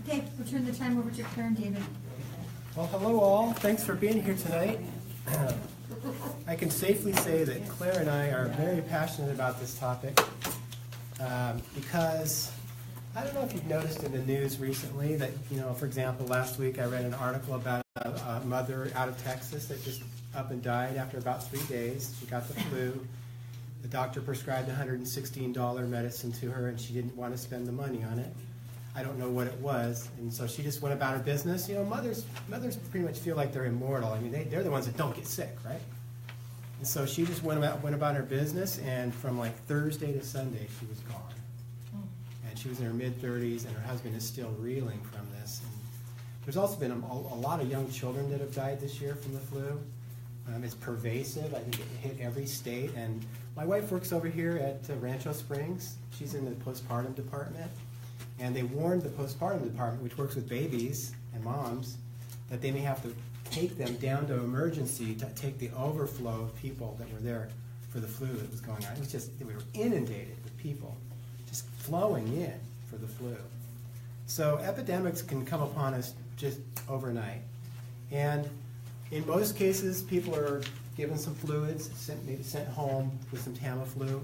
Okay, we'll turn the time over to Claire and David. Well, hello all. Thanks for being here tonight. I can safely say that Claire and I are very passionate about this topic because I don't know if you've noticed in the news recently that, for example, last week I read an article about a mother out of Texas that just up and died after about 3 days. She got the flu. The doctor prescribed $116 medicine to her, and she didn't want to spend the money on it. I don't know what it was, and so she just went about her business. Mothers pretty much feel like they're immortal. I mean, they're the ones that don't get sick, right? And so she just went about her business, and from like Thursday to Sunday, she was gone. And she was in her mid-30s, and her husband is still reeling from this. And there's also been a lot of young children that have died this year from the flu. It's pervasive. I think it hit every state. And my wife works over here at Rancho Springs. She's in the postpartum department. And they warned the postpartum department, which works with babies and moms, that they may have to take them down to emergency to take the overflow of people that were there for the flu that was going on. It was just, we were inundated with people just flowing in for the flu. So epidemics can come upon us just overnight. And in most cases, people are given some fluids, maybe sent home with some Tamiflu,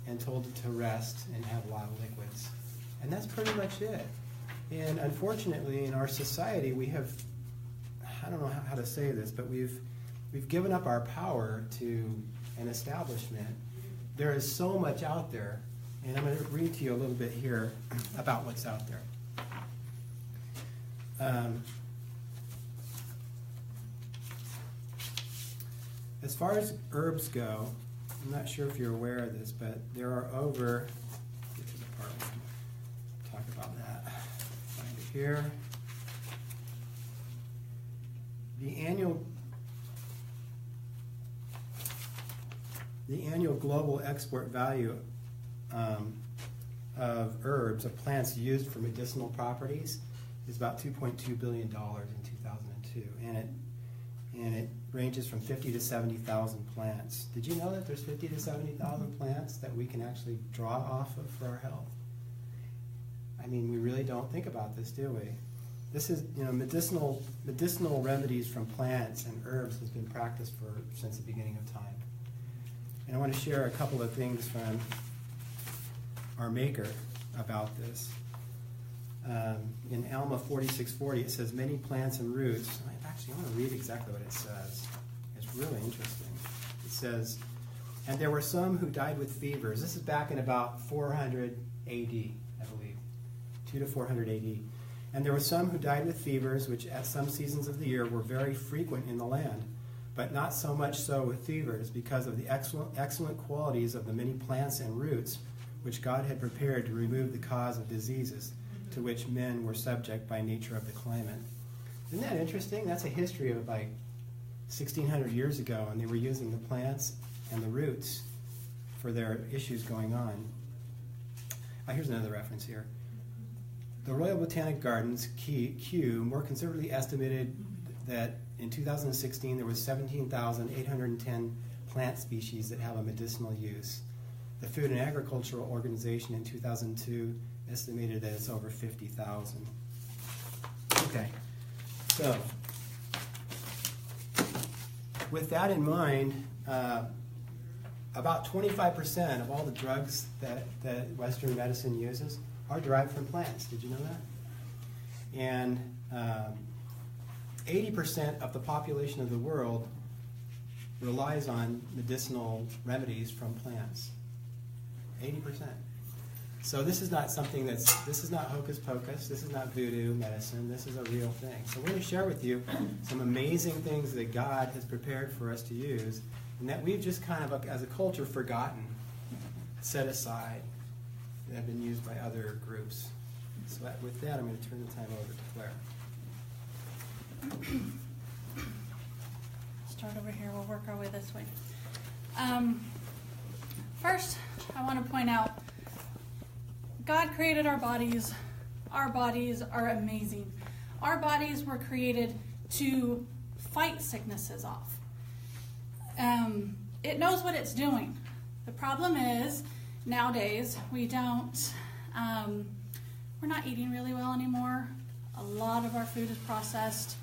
and told to rest and have a lot of liquids. And that's pretty much it. And unfortunately, in our society, we have, I don't know how to say this, but we've given up our power to an establishment. There is so much out there, and I'm going to read to you a little bit here about what's out there. As far as herbs go, I'm not sure if you're aware of this, but there are over, get to the part where we talk about that. Find it here. The annual global export value of herbs, of plants used for medicinal properties, is about $2.2 billion in 2002, and it ranges from 50 to 70,000 plants. Did you know that there's 50 to 70,000 plants that we can actually draw off of for our health? I mean, we really don't think about this, do we? This is, medicinal remedies from plants and herbs has been practiced since the beginning of time. And I want to share a couple of things from our maker about this. In Alma 4640, it says, many plants and roots. Actually, I want to read exactly what it says. It's really interesting. It says, and there were some who died with fevers. This is back in about 400 AD, I believe, 2 to 400 AD. And there were some who died with fevers, which at some seasons of the year were very frequent in the land, but not so much so with fevers, because of the excellent qualities of the many plants and roots which God had prepared to remove the cause of diseases to which men were subject by nature of the climate. Isn't that interesting? That's a history of like 1,600 years ago, and they were using the plants and the roots for their issues going on. Here's another reference here. The Royal Botanic Gardens, Kew, more conservatively estimated that in 2016 there was 17,810 plant species that have a medicinal use. The Food and Agricultural Organization in 2002 estimated that it's over 50,000. Okay, so with that in mind, about 25% of all the drugs that Western medicine uses are derived from plants. Did you know that? And 80% of the population of the world relies on medicinal remedies from plants. 80%. So this is not something this is not hocus pocus, this is not voodoo medicine, this is a real thing. So we're going to share with you some amazing things that God has prepared for us to use, and that we've just kind of, as a culture, forgotten, set aside, that have been used by other groups. So with that, I'm going to turn the time over to Claire. Start over here, we'll work our way this way. First, I want to point out, God created our bodies. Our bodies are amazing. Our bodies were created to fight sicknesses off. It knows what it's doing. The problem is, nowadays, we're not eating really well anymore. A lot of our food is processed,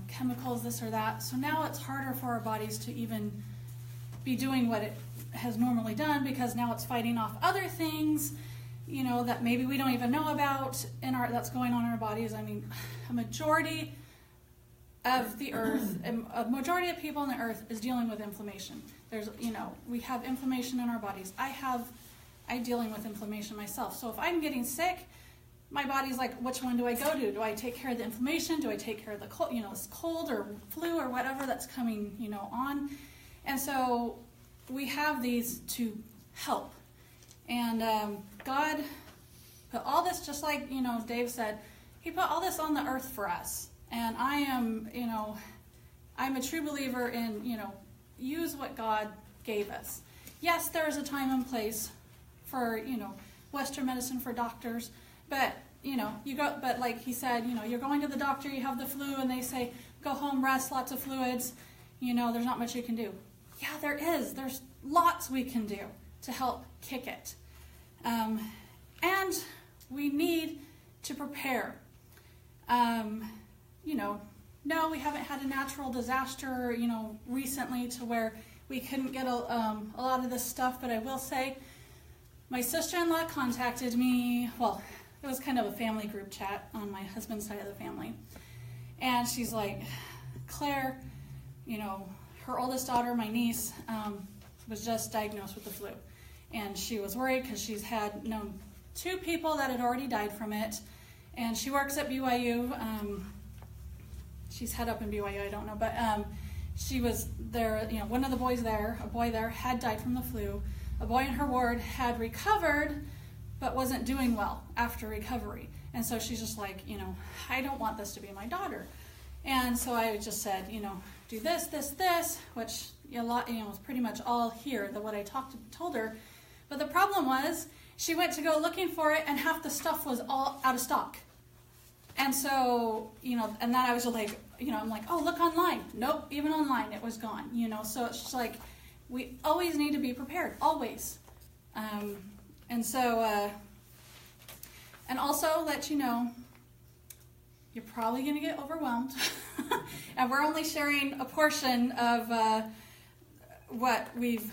chemicals, this or that. So now it's harder for our bodies to even be doing what it has normally done, because now it's fighting off other things, that maybe we don't even know about that's going on in our bodies. I mean, a majority of the earth, a majority of people on the earth is dealing with inflammation. We have inflammation in our bodies. I'm dealing with inflammation myself. So if I'm getting sick, my body's like, which one do I go to? Do I take care of the inflammation? Do I take care of the cold, this cold or flu or whatever that's coming, on? And so we have these to help. And God put all this, just like, Dave said, he put all this on the earth for us. And I am, I'm a true believer in, use what God gave us. Yes, there is a time and place for, Western medicine, for doctors, but, but like he said, you're going to the doctor, you have the flu, and they say, go home, rest, lots of fluids, there's not much you can do. Yeah, there is. There's lots we can do to help kick it. And we need to prepare. No, we haven't had a natural disaster, recently to where we couldn't get a lot of this stuff, but I will say my sister-in-law contacted me. Well, it was kind of a family group chat on my husband's side of the family. And she's like, Claire, her oldest daughter, my niece, was just diagnosed with the flu. And she was worried because she's had known 2 people that had already died from it. And she works at BYU. She's head up in BYU, I don't know. But she was there, one of the boys there, a boy there, had died from the flu. A boy in her ward had recovered, but wasn't doing well after recovery. And so she's just like, I don't want this to be my daughter. And so I just said, do this, which was pretty much all here, what I told her. But the problem was, she went to go looking for it, and half the stuff was all out of stock. And so, and then I was like, I'm like, oh, look online. Nope, even online it was gone. So it's just like, we always need to be prepared, always. And so, and also let you know, you're probably going to get overwhelmed. And we're only sharing a portion of what we've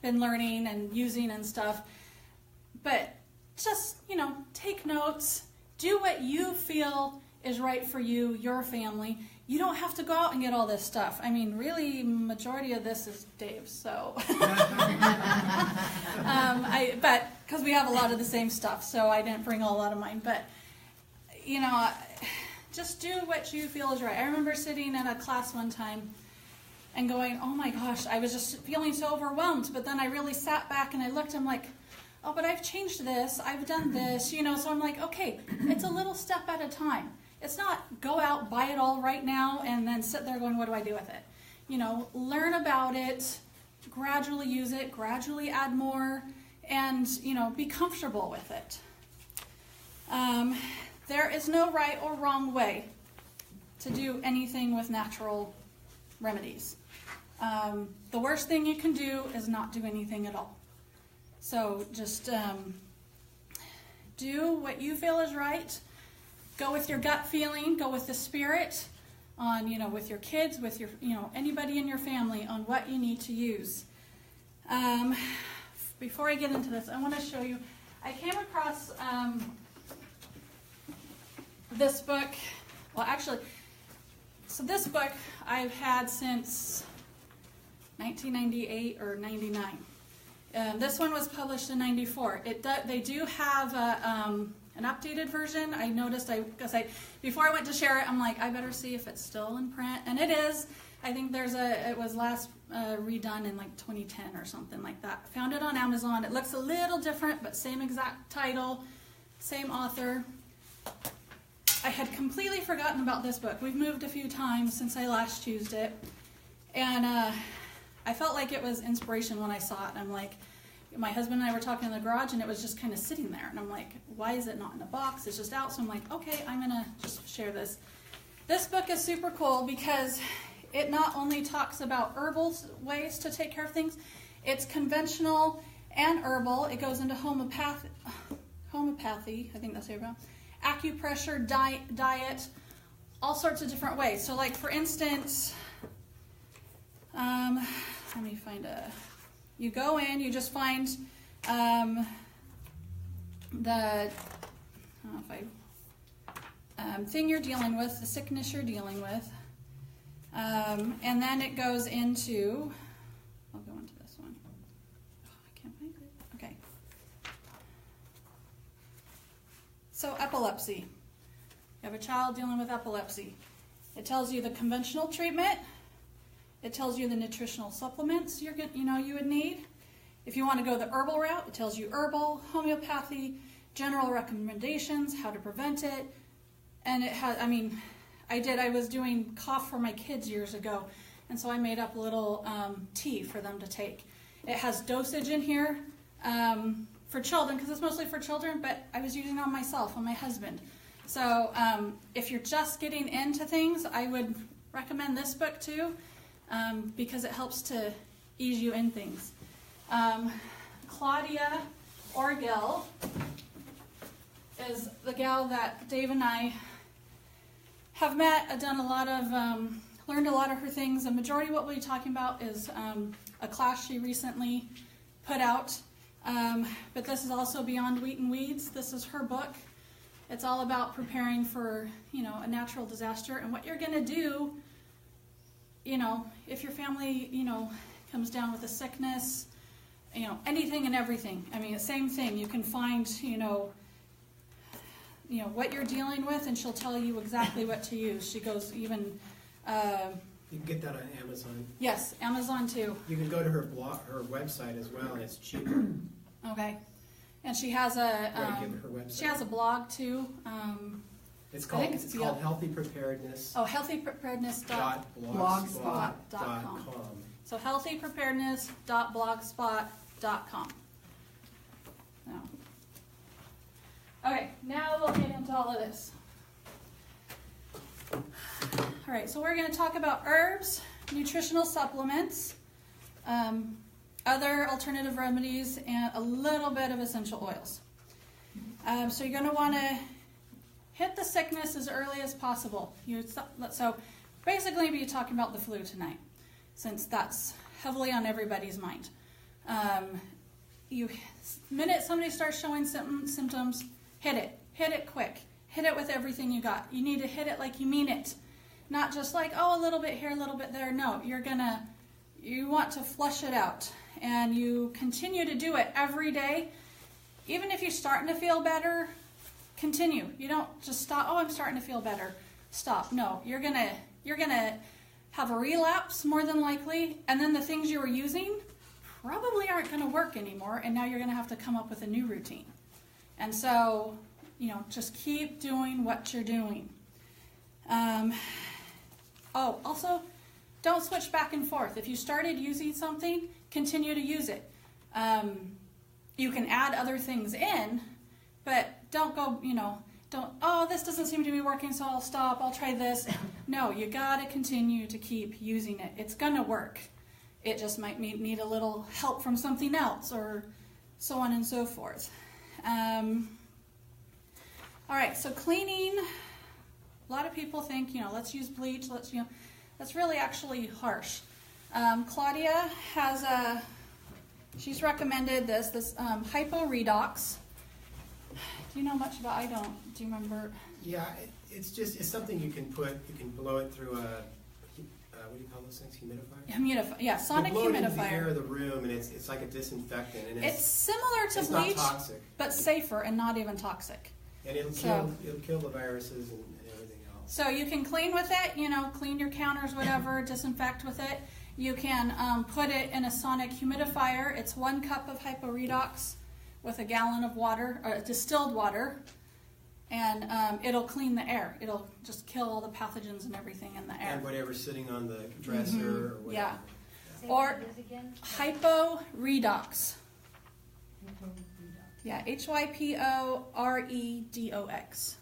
been learning and using and stuff. But just, take notes. Do what you feel is right for you, your family. You don't have to go out and get all this stuff. I mean, really, majority of this is Dave's, so. But, because we have a lot of the same stuff, so I didn't bring a lot of mine. But, just do what you feel is right. I remember sitting in a class one time and going, oh my gosh, I was just feeling so overwhelmed. But then I really sat back and I looked, I'm like, oh, but I've changed this, I've done this, so I'm like, okay, it's a little step at a time. It's not go out, buy it all right now, and then sit there going, what do I do with it? Learn about it, gradually use it, gradually add more, and, be comfortable with it. There is no right or wrong way to do anything with natural remedies. The worst thing you can do is not do anything at all. So just do what you feel is right. Go with your gut feeling. Go with the spirit on, with your kids, with your, anybody in your family on what you need to use. Before I get into this, I want to show you. I came across this book. Well, actually, so this book I've had since 1998 or 99. This one was published in 94. They do have an updated version. I noticed, before I went to share it, I'm like, I better see if it's still in print. And it is. I think it was last redone in like 2010 or something like that. Found it on Amazon. It looks a little different, but same exact title, same author. I had completely forgotten about this book. We've moved a few times since I last used it. And I felt like it was inspiration when I saw it. And I'm like, my husband and I were talking in the garage, and it was just kind of sitting there. And I'm like, why is it not in a box? It's just out. So I'm like, okay, I'm going to just share this. This book is super cool because it not only talks about herbal ways to take care of things, it's conventional and herbal. It goes into homeopathy, I think that's how you go. acupressure, diet, all sorts of different ways. So like for instance, let me find you go in, you just find the, I don't know if thing you're dealing with, the sickness you're dealing with, and then it goes into, I'll go into this one. Oh, I can't find it. Okay. So epilepsy. You have a child dealing with epilepsy. It tells you the conventional treatment. It tells you the nutritional supplements you would need. If you want to go the herbal route, it tells you herbal, homeopathy, general recommendations, how to prevent it. And it has, I was doing cough for my kids years ago, and so I made up a little tea for them to take. It has dosage in here for children, because it's mostly for children, but I was using it on myself, on my husband. So if you're just getting into things, I would recommend this book too, because it helps to ease you in things. Claudia Orgel is the gal that Dave and I have met, done a lot of, learned a lot of her things. The majority of what we'll be talking about is a class she recently put out. But this is also Beyond Wheat and Weeds. This is her book. It's all about preparing for, a natural disaster and what you're going to do, if your family, comes down with a sickness, anything and everything. The same thing. You can find, what you're dealing with, and she'll tell you exactly what to use. She goes even... You can get that on Amazon. Yes, Amazon too. You can go to her website as well, and it's cheaper. Okay. And she has a Give her website. she has a blog too. It's called Healthy Preparedness. Oh, healthypreparedness.blogspot.com. So healthypreparedness.blogspot.com. Now. Okay, now we'll get into all of this. All right, so we're going to talk about herbs, nutritional supplements, other alternative remedies, and a little bit of essential oils. So you're going to want to hit the sickness as early as possible. So basically we'll be talking about the flu tonight, since that's heavily on everybody's mind. Minute somebody starts showing symptoms, hit it quick. Hit it with everything you got. You need to hit it like you mean it. Not just like, a little bit here, a little bit there. No, you want to flush it out. And you continue to do it every day. Even if you're starting to feel better, continue. You don't just stop, I'm starting to feel better. Stop. No, you're gonna have a relapse more than likely, and then the things you were using probably aren't gonna work anymore, and now you're gonna have to come up with a new routine. And so, just keep doing what you're doing. Also, don't switch back and forth. If you started using something, continue to use it. You can add other things in, but don't go, this doesn't seem to be working, so I'll stop, I'll try this. No, you gotta continue to keep using it. It's gonna work. It just might need a little help from something else, or so on and so forth. All right, so cleaning, a lot of people think, let's use bleach, that's really actually harsh. Claudia has she's recommended this hypo-redox. Do you know much about, I don't, do you remember? Yeah, it's something you can blow it through what do you call those things, humidifier? Yeah, sonic blow humidifier. It into the air of the room, and it's like a disinfectant. And it's similar to bleach, not toxic, but safer and not even toxic. And it'll kill the viruses and everything else. So you can clean with it, clean your counters, whatever, disinfect with it. You can put it in a sonic humidifier. It's 1 cup of hypo-redox with a gallon of water, or distilled water, and it'll clean the air. It'll just kill all the pathogens and everything in the air. And whatever's sitting on the dresser or whatever. Yeah. Or hypo-redox. Yeah, HYPOREDOX.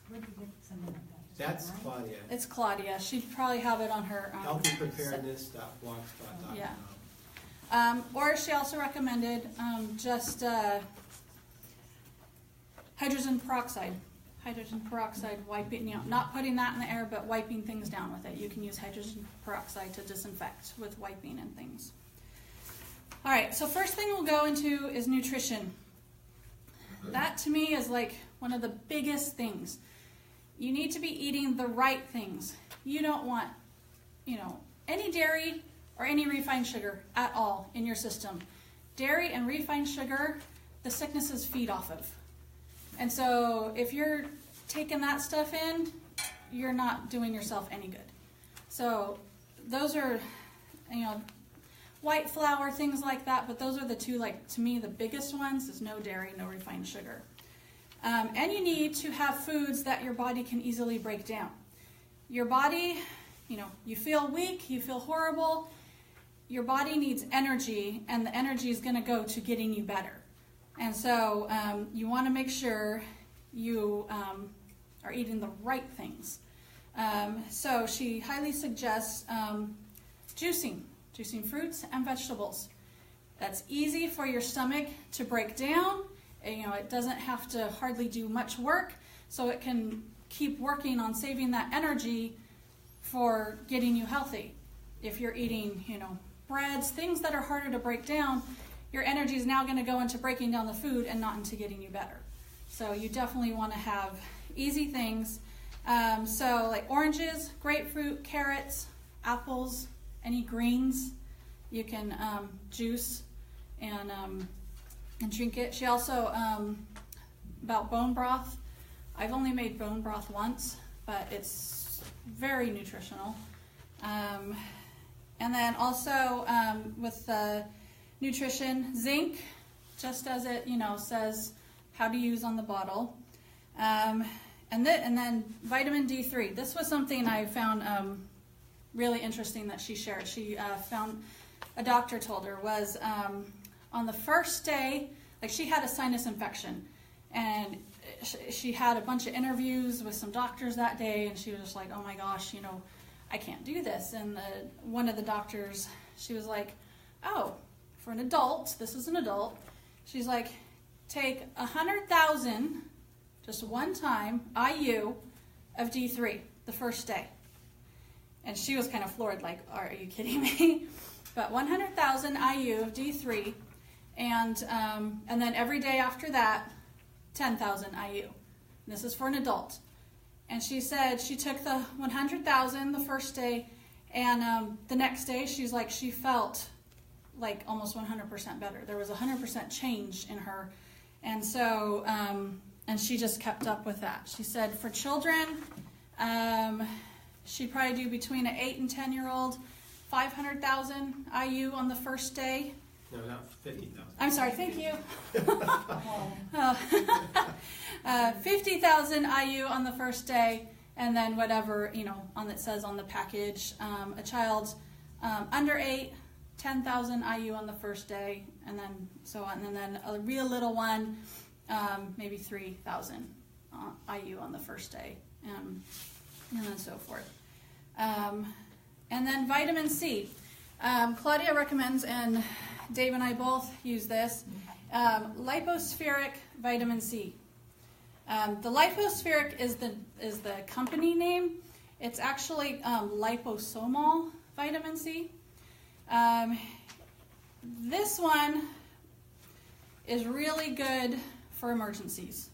Where'd you get something like that? That's Claudia. It's Claudia. She'd probably have it on her. Healthypreparedness.blogspot.com. Yeah. Or she also recommended just hydrogen peroxide. hydrogen peroxide, wiping, not putting that in the air, but wiping things down with it. You can use hydrogen peroxide to disinfect with wiping and things. All right, so first thing we'll go into is nutrition. That to me is like one of the biggest things. You need to be eating the right things. You don't want, any dairy or any refined sugar at all in your system. Dairy and refined sugar, the sicknesses feed off of. And so if you're taking that stuff in, you're not doing yourself any good. So those are, white flour, things like that, but those are the two, to me, the biggest ones is no dairy, no refined sugar. And you need to have foods that your body can easily break down. Your body, you feel weak, you feel horrible, your body needs energy, and the energy is going to go to getting you better. And so you want to make sure you are eating the right things. So she highly suggests juicing fruits and vegetables. That's easy for your stomach to break down. It doesn't have to hardly do much work, so it can keep working on saving that energy for getting you healthy. If you're eating, breads, things that are harder to break down, your energy is now going to go into breaking down the food and not into getting you better. So you definitely want to have easy things. So like oranges, grapefruit, carrots, apples, any greens, you can juice and drink it. She also, about bone broth, I've only made bone broth once, but it's very nutritional. And then also with nutrition, zinc, just as it says how to use on the bottle. And then vitamin D3. This was something I found really interesting that she shared. She found, a doctor told her, was on the first day, she had a sinus infection, and she had a bunch of interviews with some doctors that day, and she was just like, oh my gosh, I can't do this. And one of the doctors, she was like, oh, for an adult, this is an adult, she's like, take 100,000, just one time, IU of D3 the first day. And she was kind of floored, like, are you kidding me? But 100,000 IU of D3, and then every day after that, 10,000 IU. And this is for an adult. And she said she took the 100,000 the first day, and the next day she's like, she felt like almost 100% better. There was 100% change in her. And so, and she just kept up with that. She said for children, she'd probably do between an 8 and 10-year-old, 500,000 IU on the first day. No, not 50,000. I'm sorry, thank you. 50,000 IU on the first day, and then whatever, on it says on the package. A child under 8, 10,000 IU on the first day, and then so on. And then a real little one, maybe 3,000 IU on the first day, and then so forth. And then vitamin C. Claudia recommends, and Dave and I both use this, lipospheric vitamin C. The lipospheric is the company name. It's actually liposomal vitamin C. This one is really good for emergencies.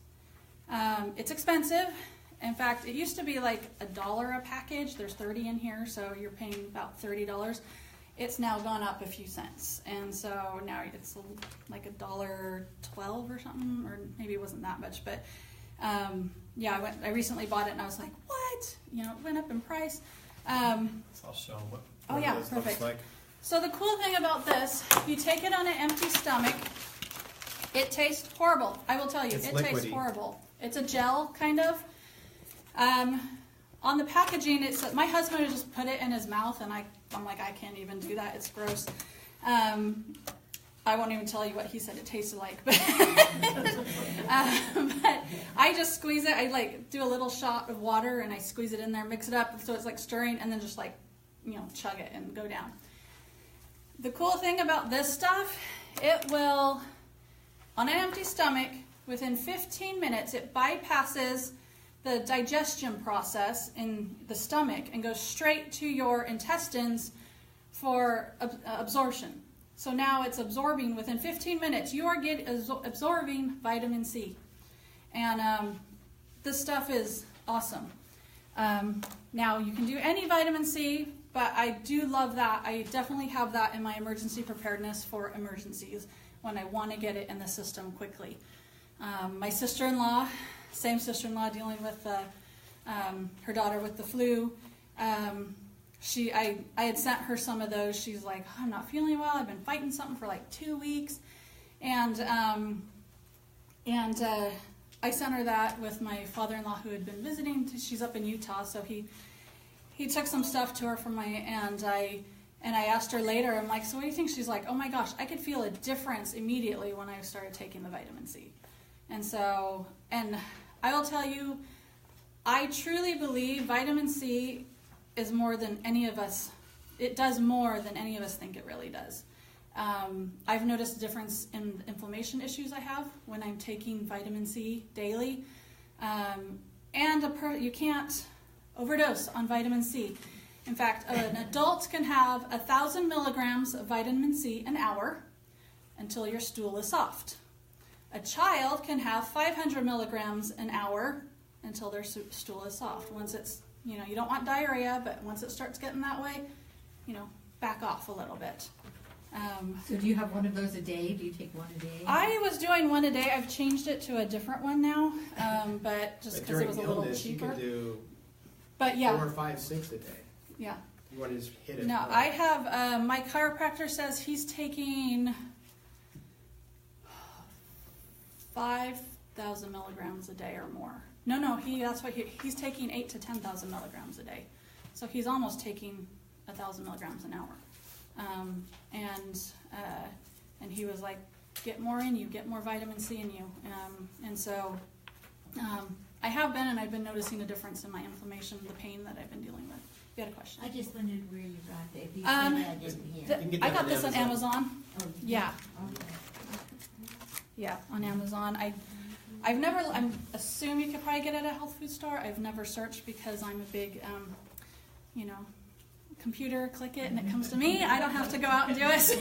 It's expensive. In fact, it used to be like $1 a package. There's 30 in here, so you're paying about $30. It's now gone up a few cents, and so now it's like $1.12 or something, or maybe it wasn't that much, but yeah, I recently bought it, and I was like, what? It went up in price. So I'll show them what yeah, this perfect. looks like. So the cool thing about this, if you take it on an empty stomach, it tastes horrible. I will tell you, It's it liquidy. tastes horrible. It's a gel, kind of. On the packaging, it said, my husband would just put it in his mouth, and I'm like, I can't even do that. It's gross. I won't even tell you what he said it tasted like, but, but I just squeeze it. I do a little shot of water, and I squeeze it in there, mix it up, so it's like stirring, and then just chug it and go down. The cool thing about this stuff, it will, on an empty stomach, within 15 minutes, it bypasses the digestion process in the stomach and goes straight to your intestines for absorption. So now it's absorbing within 15 minutes. You are absorbing vitamin C. And this stuff is awesome. Now, you can do any vitamin C, but I do love that. I definitely have that in my emergency preparedness for emergencies when I want to get it in the system quickly. My sister-in-law, same sister-in-law dealing with her daughter with the flu, I had sent her some of those. She's like, I'm not feeling well. I've been fighting something for like 2 weeks. And I sent her that with my father-in-law who had been visiting. She's up in Utah, so he took some stuff to her from and I asked her later, I'm like, so what do you think? She's like, oh my gosh, I could feel a difference immediately when I started taking the vitamin C. And so, and I will tell you, I truly believe vitamin C is more than any of us, it does more than any of us think it really does. I've noticed a difference in inflammation issues I have when I'm taking vitamin C daily. You can't overdose on vitamin C. In fact, an adult can have 1,000 milligrams of vitamin C an hour until your stool is soft. A child can have 500 milligrams an hour until their stool is soft. Once it's, you don't want diarrhea, but once it starts getting that way, back off a little bit. So do you have one of those a day? Do you take one a day? I was doing one a day. I've changed it to a different one now, but just because it was a little cheaper. You can do but yeah, 4, 5, 6 a day. Yeah. You want to just hit it? No, I have, my chiropractor says he's taking 5,000 milligrams a day or more. No, he's taking 8 to 10,000 milligrams a day. So he's almost taking 1,000 milligrams an hour. And he was like, get more in you, get more vitamin C in you. And so I have been, and I've been noticing a difference in my inflammation, the pain that I've been dealing with. You had a question? I just wondered where you got that. If you said I didn't hear. I got this on Amazon. Oh, Yeah. Okay. Yeah, on Amazon. I assume you could probably get it at a health food store. I've never searched because I'm a big, computer, click it and it comes to me. I don't have to go out and do it.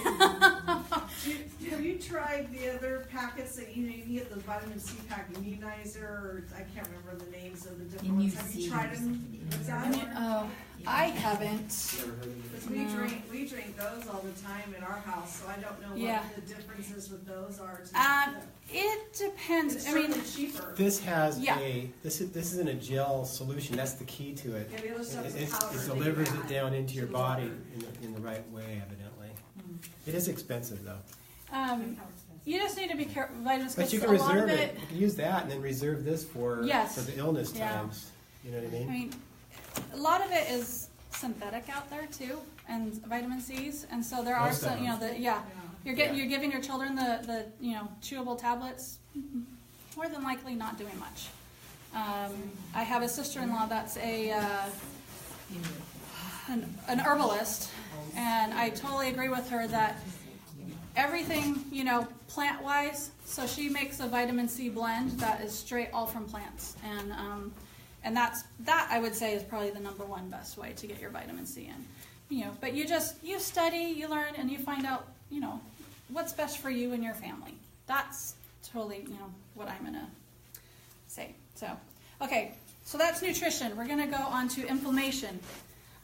Have you tried the other packets that you can get the vitamin C pack immunizer, or I can't remember the names of the different ones. Have you tried them? I haven't. Never heard of it. Because we drink those all the time in our house, so I don't know Yeah. what the differences with those are. It depends. It's I mean, certainly cheaper. This has Yeah. this isn't a gel solution. That's the key to it. Yeah, the other stuff is It powder. delivers it down into your To the body water. in the right way, evidently. It is expensive though. you just need to be careful. Vitamins, But you 'cause can a lot of reserve it. You can use that and then reserve this for Yes. the illness Yeah. times. You know what I I mean? mean, a lot of it is synthetic out there too, and vitamin C's, and so there are Most of some, them. You're giving your children the chewable tablets, more than likely not doing much. I have a sister-in-law that's an herbalist, and I totally agree with her that everything, plant-wise, so she makes a vitamin C blend that is straight all from plants, and that I would say is probably the number one best way to get your vitamin C in. But you study, you learn, and you find out, what's best for you and your family. That's totally, what I'm gonna say. So, okay, so that's nutrition. We're gonna go on to inflammation.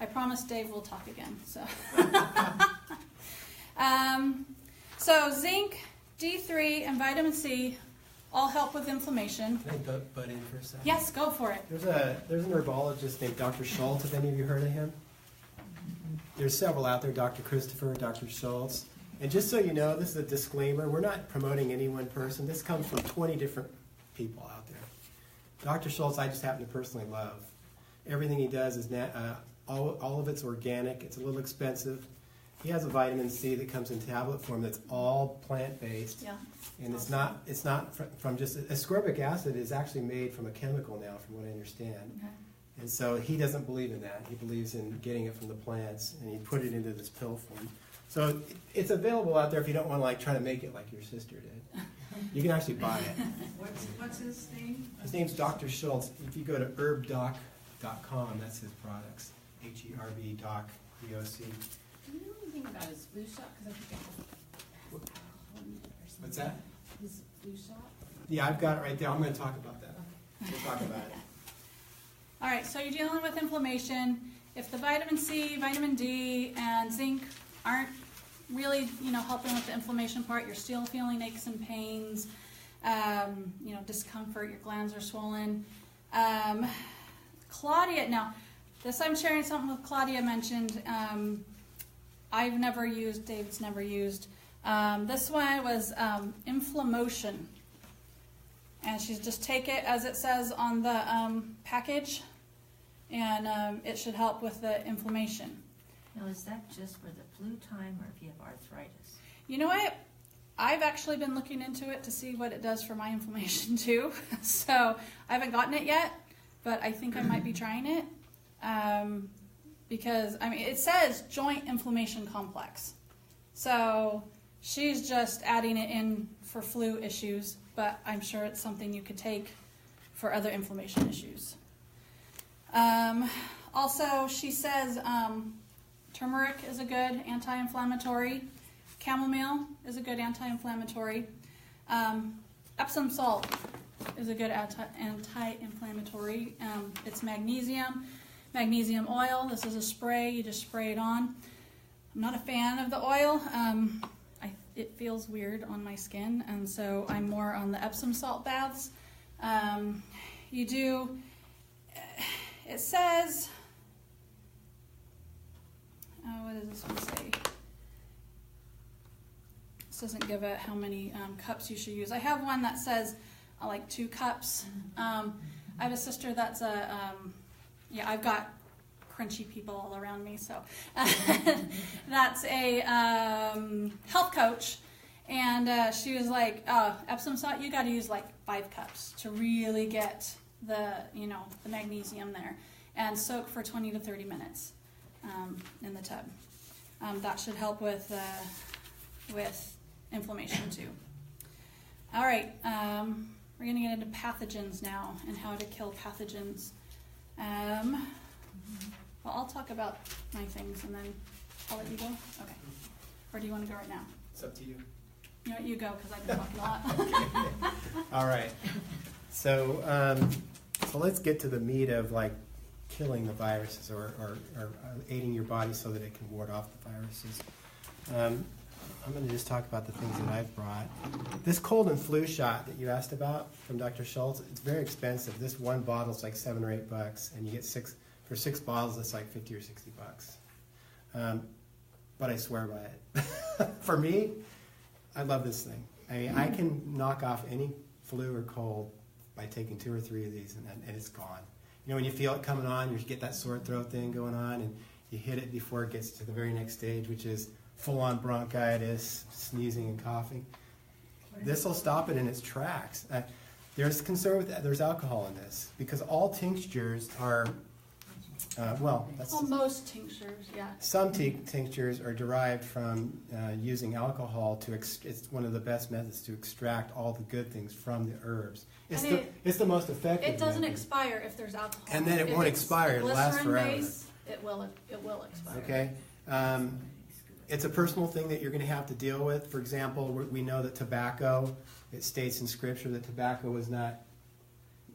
I promise Dave will talk again. So, so zinc, D3, and vitamin C all help with inflammation. Can I butt in for a second? Yes, go for it. There's an herbologist named Dr. Schultz. Have any of you heard of him? There's several out there, Dr. Christopher, Dr. Schultz. And just so you know, this is a disclaimer. We're not promoting any one person. This comes from 20 different people out there. Dr. Schultz, I just happen to personally love. Everything he does is all of it's organic. It's a little expensive. He has a vitamin C that comes in tablet form that's all plant-based. Yeah. And it's not from just ascorbic acid is actually made from a chemical now, from what I understand. Okay. And so he doesn't believe in that. He believes in getting it from the plants, and he put it into this pill form. So it's available out there if you don't want to try to make it like your sister did. You can actually buy it. What's his name? His name's Dr. Schultz. If you go to herbdoc.com, that's his products. HERB doc, D-O-C. Do you know anything about his flu shot? Because I think I have What's that? his flu shot. Yeah, I've got it right there. I'm going to talk about that. We'll talk about it. All right, so you're dealing with inflammation. If the vitamin C, vitamin D, and zinc aren't really, helping with the inflammation part, you're still feeling aches and pains, discomfort, your glands are swollen. Claudia, now, this I'm sharing something with Claudia mentioned. I've never used, David's never used. This one was inflammation. And she's just take it as it says on the package, and it should help with the inflammation. Now, is that just for the flu time or if you have arthritis? You know what? I've actually been looking into it to see what it does for my inflammation too. So I haven't gotten it yet, but I think I might be trying it. Because, it says joint inflammation complex. So she's just adding it in for flu issues, but I'm sure it's something you could take for other inflammation issues. Also, she says turmeric is a good anti-inflammatory. Chamomile is a good anti-inflammatory. Epsom salt is a good anti-inflammatory. It's magnesium oil. This is a spray. You just spray it on. I'm not a fan of the oil. It feels weird on my skin, and so I'm more on the Epsom salt baths. It says, what does this one say? This doesn't give it how many cups you should use. I have one that says like 2 cups. I have a sister that's I've got crunchy people all around me, so that's a health coach, and she was like, Epsom salt, you got to use like 5 cups to really get the magnesium there, and soak for 20 to 30 minutes in the tub. That should help with inflammation too. All right, we're going to get into pathogens now and how to kill pathogens. Well, I'll talk about my things and then I'll let you go. Okay. Or do you want to go right now? It's up to you. You go, because I've been talking a lot. All right. So let's get to the meat of like killing the viruses or aiding your body so that it can ward off the viruses. I'm going to just talk about the things that I've brought. This cold and flu shot that you asked about from Dr. Schultz, it's very expensive. This one bottle is like $7 or $8, and you get 6 bottles. It's like $50 or $60. But I swear by it. For me, I love this thing. I can knock off any flu or cold by taking 2 or 3 of these, and it's gone. When you feel it coming on, you get that sore throat thing going on, and you hit it before it gets to the very next stage, which is full-on bronchitis, sneezing and coughing. This will stop it in its tracks. There's concern with there's alcohol in this because all tinctures are most tinctures, yeah. Some tinctures are derived from using alcohol to. It's one of the best methods to extract all the good things from the herbs. It's the most effective. It doesn't method. expire if there's alcohol. And then it won't expire. It'll last forever. Base, it will expire. Okay. It's a personal thing that you're going to have to deal with. For example, we know that tobacco, it states in Scripture that tobacco was not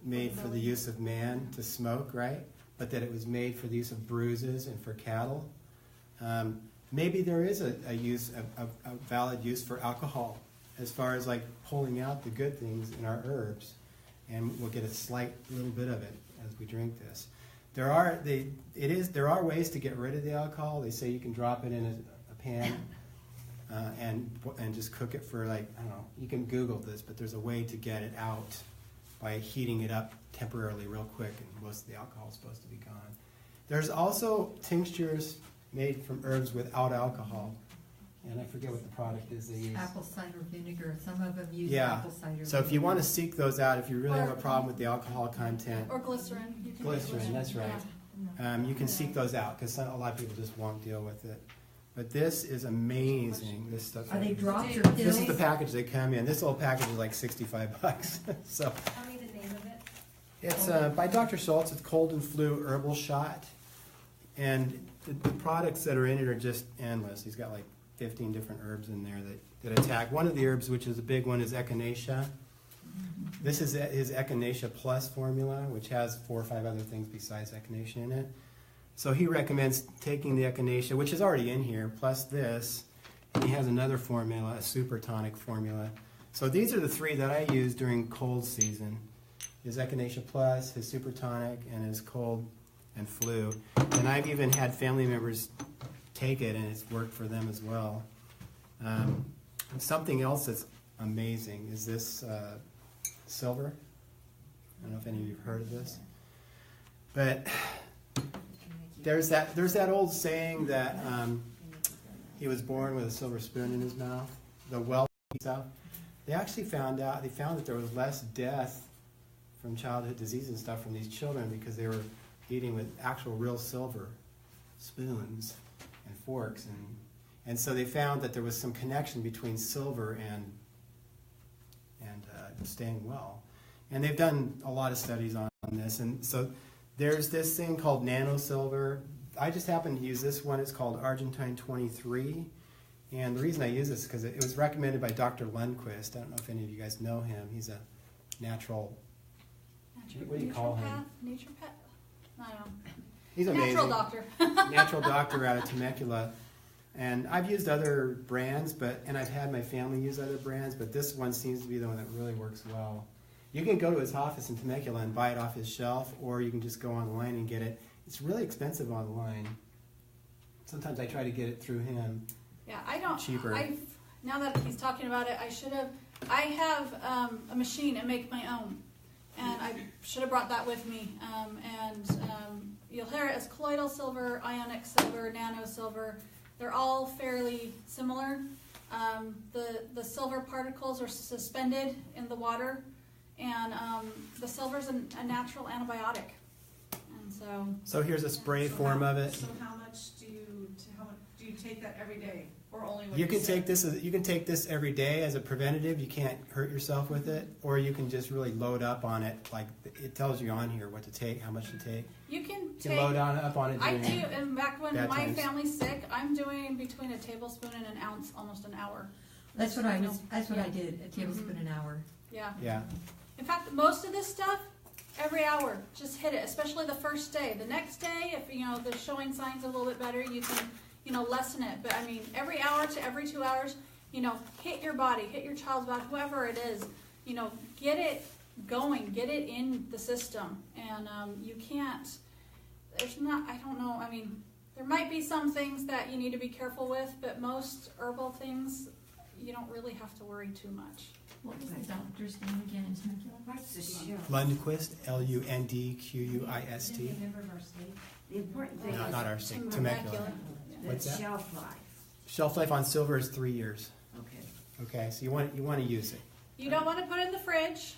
made for the use of man to smoke, right? But that it was made for the use of bruises and for cattle. Maybe there is a valid use for alcohol as far as like pulling out the good things in our herbs, and we'll get a slight little bit of it as we drink this. There are ways to get rid of the alcohol. They say you can drop it in a pan and just cook it for like, I don't know, you can Google this, but there's a way to get it out by heating it up temporarily real quick, and most of the alcohol is supposed to be gone. There's also tinctures made from herbs without alcohol, and I forget what the product is they use. Apple cider vinegar, some of them use Yeah, apple cider vinegar. so if you want to seek those out, if you really have a problem with the alcohol content, Or glycerin. You can use glycerin, that's right. Yeah. You can seek those out because a lot of people just won't deal with it. But this is amazing, this stuff. Are they drops or pills? This is the package they come in. This little package is like $65. So Tell me the name of it. it's by Dr. Schultz. It's cold and flu herbal shot. And the products that are in it are just endless. He's got like 15 different herbs in there that attack. One of the herbs, which is a big one, is echinacea. This is his Echinacea Plus formula, which has 4 or 5 other things besides echinacea in it. So he recommends taking the echinacea, which is already in here, plus this. And he has another formula, a super tonic formula. So these are the 3 that I use during cold season. His Echinacea Plus, his super tonic, and his cold and flu. And I've even had family members take it, and it's worked for them as well. And something else that's amazing is this silver. I don't know if any of you have heard of this. But there's that old saying that he was born with a silver spoon in his mouth, the wealthy stuff. They actually found that there was less death from childhood disease and stuff from these children because they were eating with actual real silver spoons and forks, and so they found that there was some connection between silver and staying well. And they've done a lot of studies on this, and so there's this thing called nano silver. I just happen to use this one. It's called Argentine 23, and the reason I use this is because it was recommended by Dr. Lundquist. I don't know if any of you guys know him. He's a natural. What do you call him? Nature pet? I don't know. He's amazing. Natural doctor. Natural doctor out of Temecula. And I've used other brands, and I've had my family use other brands, but this one seems to be the one that really works well. You can go to his office in Temecula and buy it off his shelf, or you can just go online and get it. It's really expensive online. Sometimes I try to get it through him. Yeah, I don't. Cheaper. Now that he's talking about it, I have a machine and make my own. And I should have brought that with me. You'll hear it as colloidal silver, ionic silver, nano silver. They're all fairly similar. The silver particles are suspended in the water, and the silver's a natural antibiotic. And so here's a spray form of it. So how much do you take that every day, or only when You can take this every day as a preventative. You can't hurt yourself with it, or you can just really load up on it. Like it tells you on here what to take, how much to take. you can You take. can load up on it. I do, and back when bad my times. family's sick, I'm doing between a tablespoon and an ounce, almost an hour. That's what I did, a tablespoon an hour. Yeah. Yeah. In fact, most of this stuff, every hour, just hit it, especially the first day. The next day, if the showing signs a little bit better, you can, lessen it. But I mean, every hour to every 2 hours, hit your body, hit your child's body, whoever it is, get it going, get it in the system. And you can't, I don't know, I mean, there might be some things that you need to be careful with, but most herbal things, you don't really have to worry too much. What was the doctor's name again in Temecula? What's the show? Lundquist, Lundquist. Maybe a member of our state. The important thing No, is not our state. Temecula. the What's that? shelf life. Shelf life on silver is 3 years. Okay. Okay, so you want to use it. You don't want to put it in the fridge,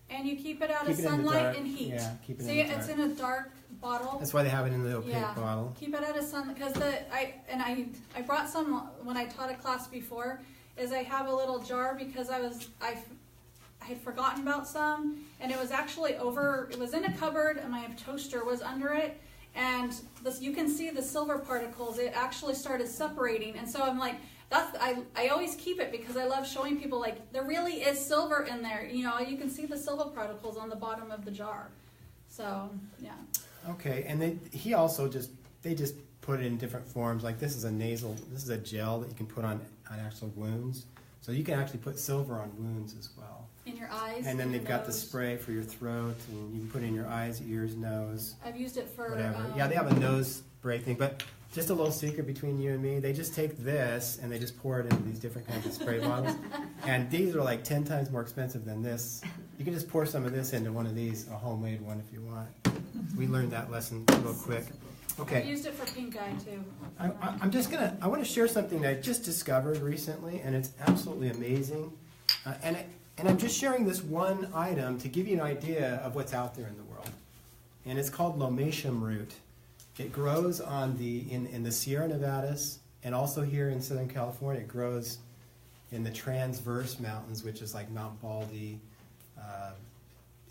and you keep it out Keep of it in the sunlight dark. and heat. Yeah, keep it See, in the it's dark. in a dark bottle. That's why they have it in the opaque Yeah. bottle. Keep it out of sun because I brought some when I taught a class before. Is I have a little jar because I had forgotten about some, and it was actually over. It was in a cupboard, and my toaster was under it. And you can see the silver particles. It actually started separating, and so I'm like, I always keep it because I love showing people like there really is silver in there. You can see the silver particles on the bottom of the jar. So yeah. Okay, and they just put it in different forms. Like this is a gel that you can put on actual wounds. So you can actually put silver on wounds as well. In your eyes. And then in they've your got the nose. spray for your throat, and you can put it in your eyes, ears, nose, I've used it for whatever. Yeah, they have a nose spray thing, but just a little secret between you and me, they just take this and they just pour it into these different kinds of spray bottles. And these are like 10 times more expensive than this. You can just pour some of this into one of these, a homemade one if you want. We learned that lesson real quick. I've Okay, used it for pink eye too. I want to share something that I just discovered recently, and it's absolutely amazing. And I'm just sharing this one item to give you an idea of what's out there in the world. And it's called lomatium root. It grows in the Sierra Nevadas And also here in Southern California, it grows in the transverse mountains, which is like Mount Baldy.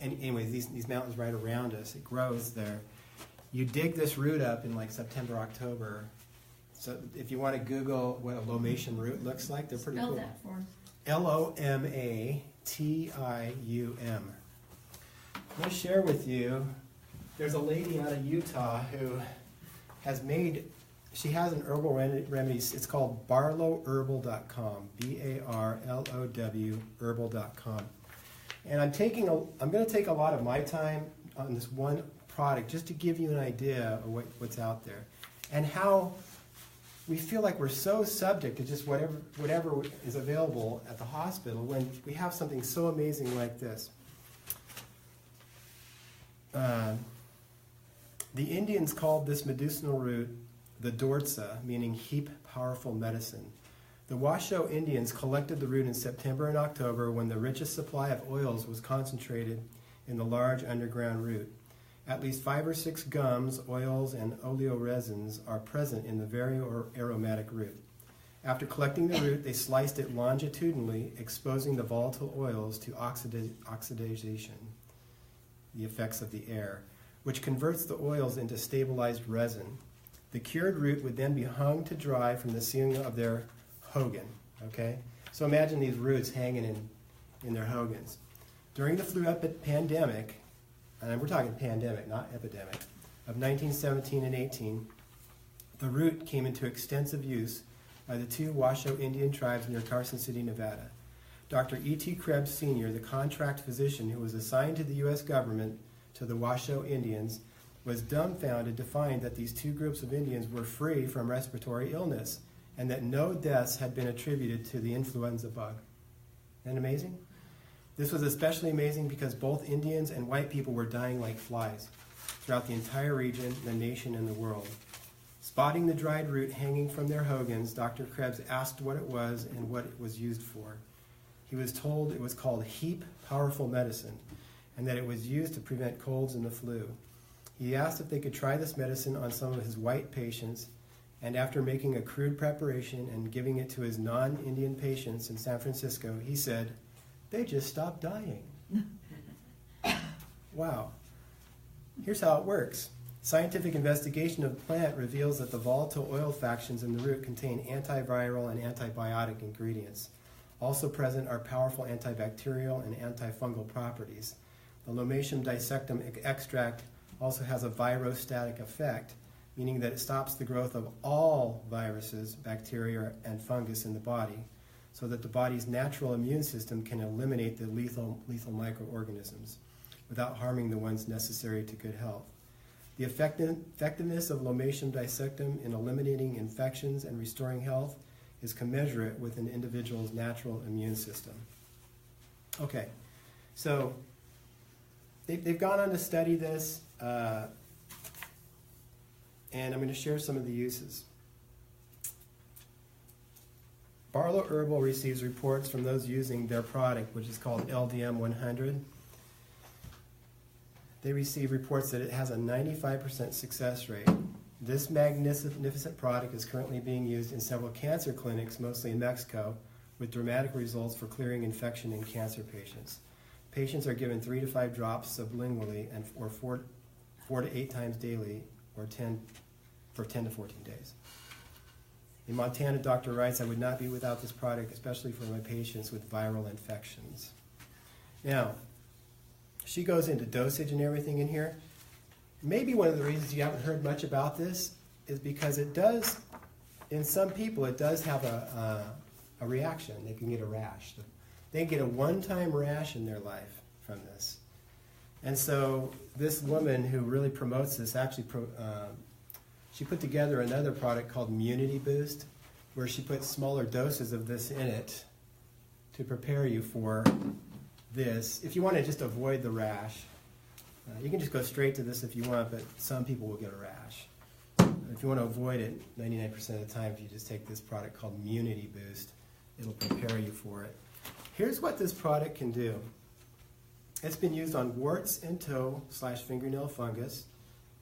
Anyways, these mountains right around us, it grows there. You dig this root up in like September, October. So if you want to Google what a lomatium root looks like, they're pretty Spell cool. that for us. Lomatium. I'm going to share with you, there's a lady out of Utah who has made, she has an herbal remedies, it's called barlowherbal.com, B-A-R-L-O-W herbal.com. And I'm going to take a lot of my time on this one product just to give you an idea of what's out there and how we feel like we're so subject to just whatever is available at the hospital when we have something so amazing like this. The Indians called this medicinal root the dortza, meaning heap powerful medicine. The Washoe Indians collected the root in September and October when the richest supply of oils was concentrated in the large underground root. At least 5 or 6 gums, oils, and oleoresins are present in the very aromatic root. After collecting the root, they sliced it longitudinally, exposing the volatile oils to oxidation, the effects of the air, which converts the oils into stabilized resin. The cured root would then be hung to dry from the ceiling of their hogan. Okay? So imagine these roots hanging in their hogans. During the flu pandemic, and we're talking pandemic, not epidemic, of 1917 and 18, the root came into extensive use by the 2 Washoe Indian tribes near Carson City, Nevada. Dr. E.T. Krebs Sr., the contract physician who was assigned to the U.S. government to the Washoe Indians, was dumbfounded to find that these 2 groups of Indians were free from respiratory illness and that no deaths had been attributed to the influenza bug. Isn't that amazing? This was especially amazing because both Indians and white people were dying like flies throughout the entire region, the nation, and the world. Spotting the dried root hanging from their hogans, Dr. Krebs asked what it was and what it was used for. He was told it was called heap powerful medicine and that it was used to prevent colds and the flu. He asked if they could try this medicine on some of his white patients, and after making a crude preparation and giving it to his non-Indian patients in San Francisco, he said, "They just stopped dying." Wow. Here's how it works. Scientific investigation of the plant reveals that the volatile oil fractions in the root contain antiviral and antibiotic ingredients. Also present are powerful antibacterial and antifungal properties. The Lomatium dissectum extract also has a virostatic effect, meaning that it stops the growth of all viruses, bacteria, and fungus in the body, so that the body's natural immune system can eliminate the lethal microorganisms without harming the ones necessary to good health. The effectiveness of Lomatium dissectum in eliminating infections and restoring health is commensurate with an individual's natural immune system. Okay, so they've gone on to study this, and I'm going to share some of the uses. Barlow Herbal receives reports from those using their product, which is called LDM 100. They receive reports that it has a 95% success rate. This magnificent product is currently being used in several cancer clinics, mostly in Mexico, with dramatic results for clearing infection in cancer patients. Patients are given 3 to 5 drops sublingually or 4 to 8 times daily or 10 to 14 days. In Montana, Dr. writes, "I would not be without this product, especially for my patients with viral infections." Now, she goes into dosage and everything in here. Maybe one of the reasons you haven't heard much about this is because it does, in some people, it does have a reaction. They can get a rash. They get a one-time rash in their life from this. And so this woman who really promotes this actually, she put together another product called Immunity Boost, where she puts smaller doses of this in it to prepare you for this. If you want to just avoid the rash, you can just go straight to this if you want, but some people will get a rash. If you want to avoid it 99% of the time, if you just take this product called Immunity Boost, it'll prepare you for it. Here's what this product can do. It's been used on warts and toe/fingernail fungus.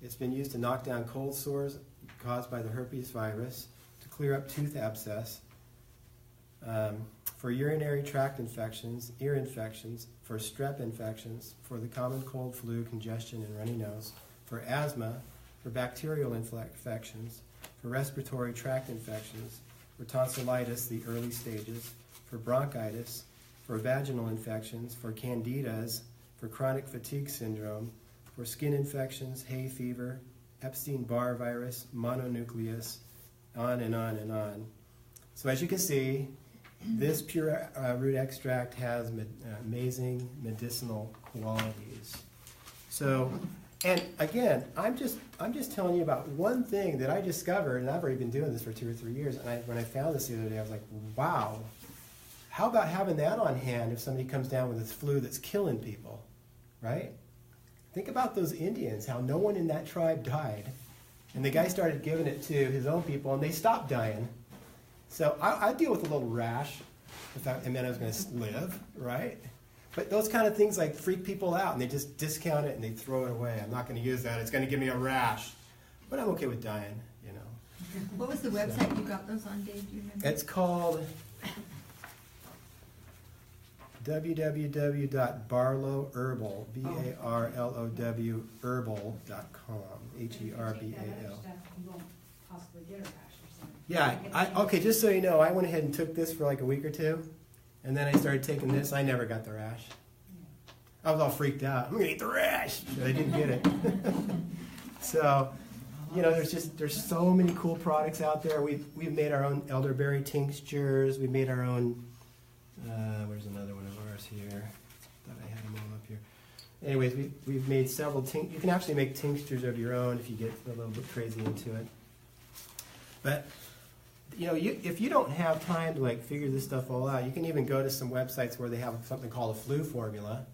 It's been used to knock down cold sores caused by the herpes virus, to clear up tooth abscess, for urinary tract infections, ear infections, for strep infections, for the common cold, flu, congestion, and runny nose, for asthma, for bacterial infections, for respiratory tract infections, for tonsillitis, the early stages, for bronchitis, for vaginal infections, for candidas, for chronic fatigue syndrome, for skin infections, hay fever, Epstein-Barr virus, mononucleus, on and on and on. So as you can see, this pure root extract has amazing medicinal qualities. So, and again, I'm just telling you about one thing that I discovered, and I've already been doing this for 2 or 3 years. And when I found this the other day, I was like, wow. How about having that on hand if somebody comes down with this flu that's killing people, right? Think about those Indians, how no one in that tribe died. And the guy started giving it to his own people, and they stopped dying. So I deal with a little rash, if that meant I was going to live, right? But those kind of things like freak people out, and they just discount it and they throw it away. I'm not going to use that. It's going to give me a rash. But I'm okay with dying, you know. What was the website you got those on, Dave? Do you remember? It's called www.barlowherbal, B-A-R-L-O-W, herbal.com, H-E-R-B-A-L. You won't possibly get a rash or something. Yeah, okay, just so you know, I went ahead and took this for like a week or two, and then I started taking this. I never got the rash. I was all freaked out. I'm going to get the rash! But I didn't get it. So, you know, there's so many cool products out there. We've made our own elderberry tinctures. We made our own, where's another one of ours here? Thought I had them all up here. Anyways, we've made several you can actually make tinctures of your own if you get a little bit crazy into it. But, you know, if you don't have time to like figure this stuff all out, you can even go to some websites where they have something called a flu formula.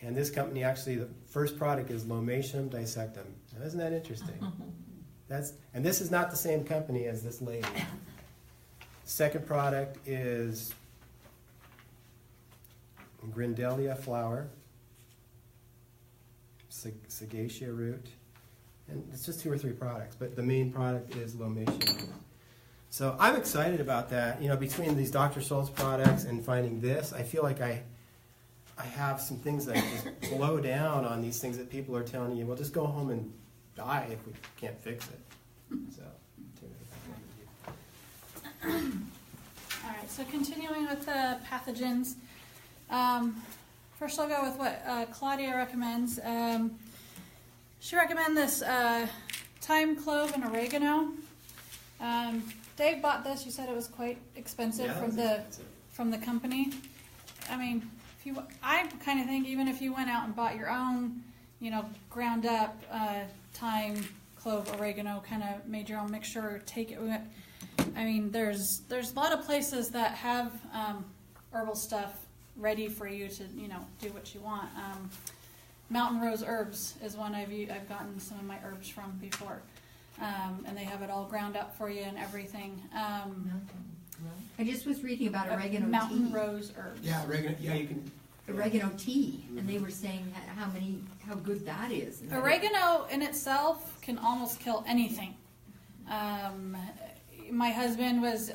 And this company actually, the first product is Lomatium dissectum. Now, isn't that interesting? And this is not the same company as this lady. Second product is Grindelia flower, Sagacia root, and it's just 2 or 3 products, but the main product is Lomatium. So I'm excited about that. You know, between these Dr. Scholl's products and finding this, I feel like I have some things that just blow down on these things that people are telling you, well, just go home and die if we can't fix it. So, All right, so continuing with the pathogens. First I'll go with what Claudia recommends. She recommends this thyme, clove, and oregano. Dave bought this. You said it was quite expensive from the company. I mean, I kind of think even if you went out and bought your own, you know, ground up thyme, clove, oregano, kind of made your own mixture, take it. I mean, there's a lot of places that have herbal stuff ready for you to, you know, do what you want. Mountain Rose Herbs is one I've gotten some of my herbs from before, and they have it all ground up for you and everything. I just was reading about oregano Mountain tea. Rose Herbs. yeah, oregano. Yeah, you can. Oregano tea, and they were saying how good that is. Oregano in itself can almost kill anything. My husband was,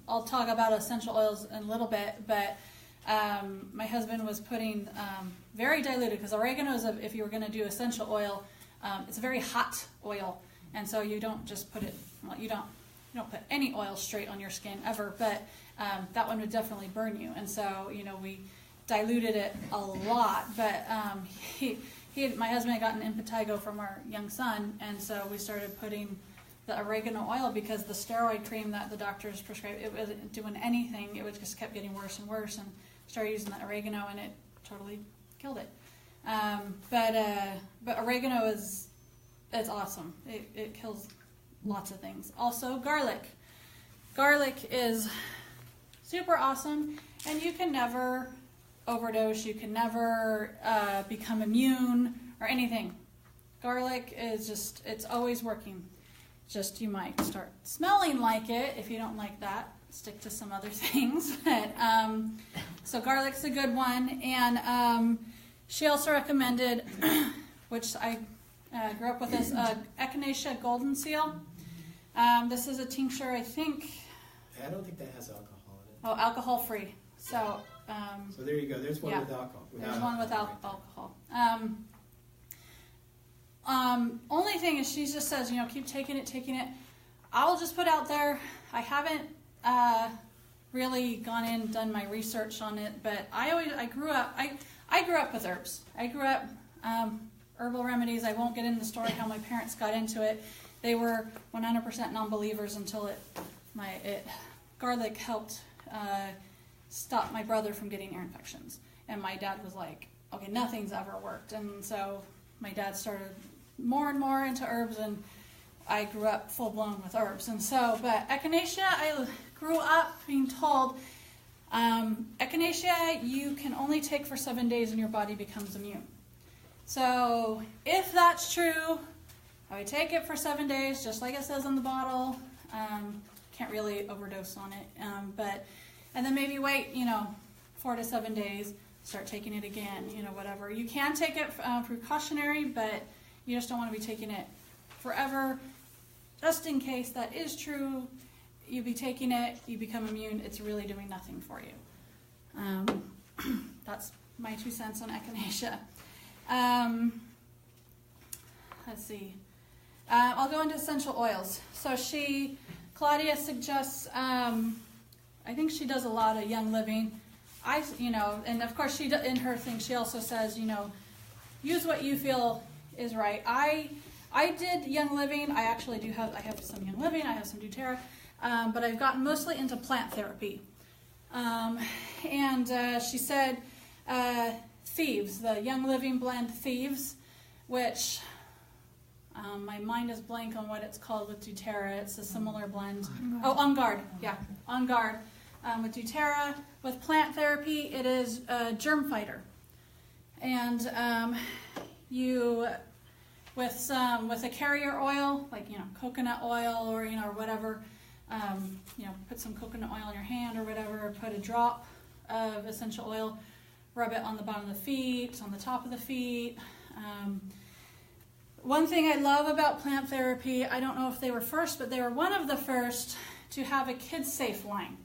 I'll talk about essential oils in a little bit, but my husband was putting very diluted, because oregano is, if you were going to do essential oil, it's a very hot oil, and so you don't just put it, well, you don't put any oil straight on your skin ever, but that one would definitely burn you, and so, you know, we diluted it a lot, but my husband had gotten impetigo from our young son, and so we started putting the oregano oil, because the steroid cream that the doctors prescribed, it wasn't doing anything. It just kept getting worse and worse, and started using the oregano, and it totally killed it. But oregano it's awesome. It kills lots of things. Also, garlic. Garlic is super awesome, and you can never overdose. You can never become immune or anything. Garlic is just, it's always working. Just you might start smelling like it. If you don't like that, stick to some other things. But, so garlic's a good one. And she also recommended, which I grew up with this, Echinacea golden seal. This is a tincture, I think, I don't think that has alcohol in it. oh, alcohol free. So, So there you go. There's one yeah. with alcohol. there's one without alcohol. Only thing is she just says, keep taking it. I'll just put out there, I haven't really gone in and done my research on it, but I grew up with herbs. I grew up herbal remedies. I won't get into the story how my parents got into it. They were 100% non-believers until garlic helped stop my brother from getting ear infections. And my dad was like, okay, nothing's ever worked. And so my dad started more and more into herbs, and I grew up full blown with herbs. And so, but echinacea, I grew up being told, echinacea you can only take for 7 days and your body becomes immune. So if that's true, I would take it for 7 days, just like it says on the bottle. Can't really overdose on it, and then maybe wait, 4 to 7 days, start taking it again, whatever. You can take it precautionary, but you just don't want to be taking it forever. Just in case that is true, you be taking it, you become immune, it's really doing nothing for you. That's my 2 cents on echinacea. Let's see. I'll go into essential oils. So Claudia suggests, I think she does a lot of Young Living. And of course in her thing, she also says, use what you feel is right. I did Young Living. I have some Young Living. I have some doTERRA, but I've gotten mostly into plant therapy. And she said Thieves, the Young Living blend Thieves, which my mind is blank on what it's called with doTERRA. It's a similar blend. Oh, On Guard. Yeah, On Guard. With doTERRA, with plant therapy, it is germ fighter. And with a carrier oil, like coconut oil or or whatever, put some coconut oil in your hand or whatever. Put a drop of essential oil, rub it on the bottom of the feet, on the top of the feet. One thing I love about plant therapy, I don't know if they were first, but they were one of the first to have a kid-safe line.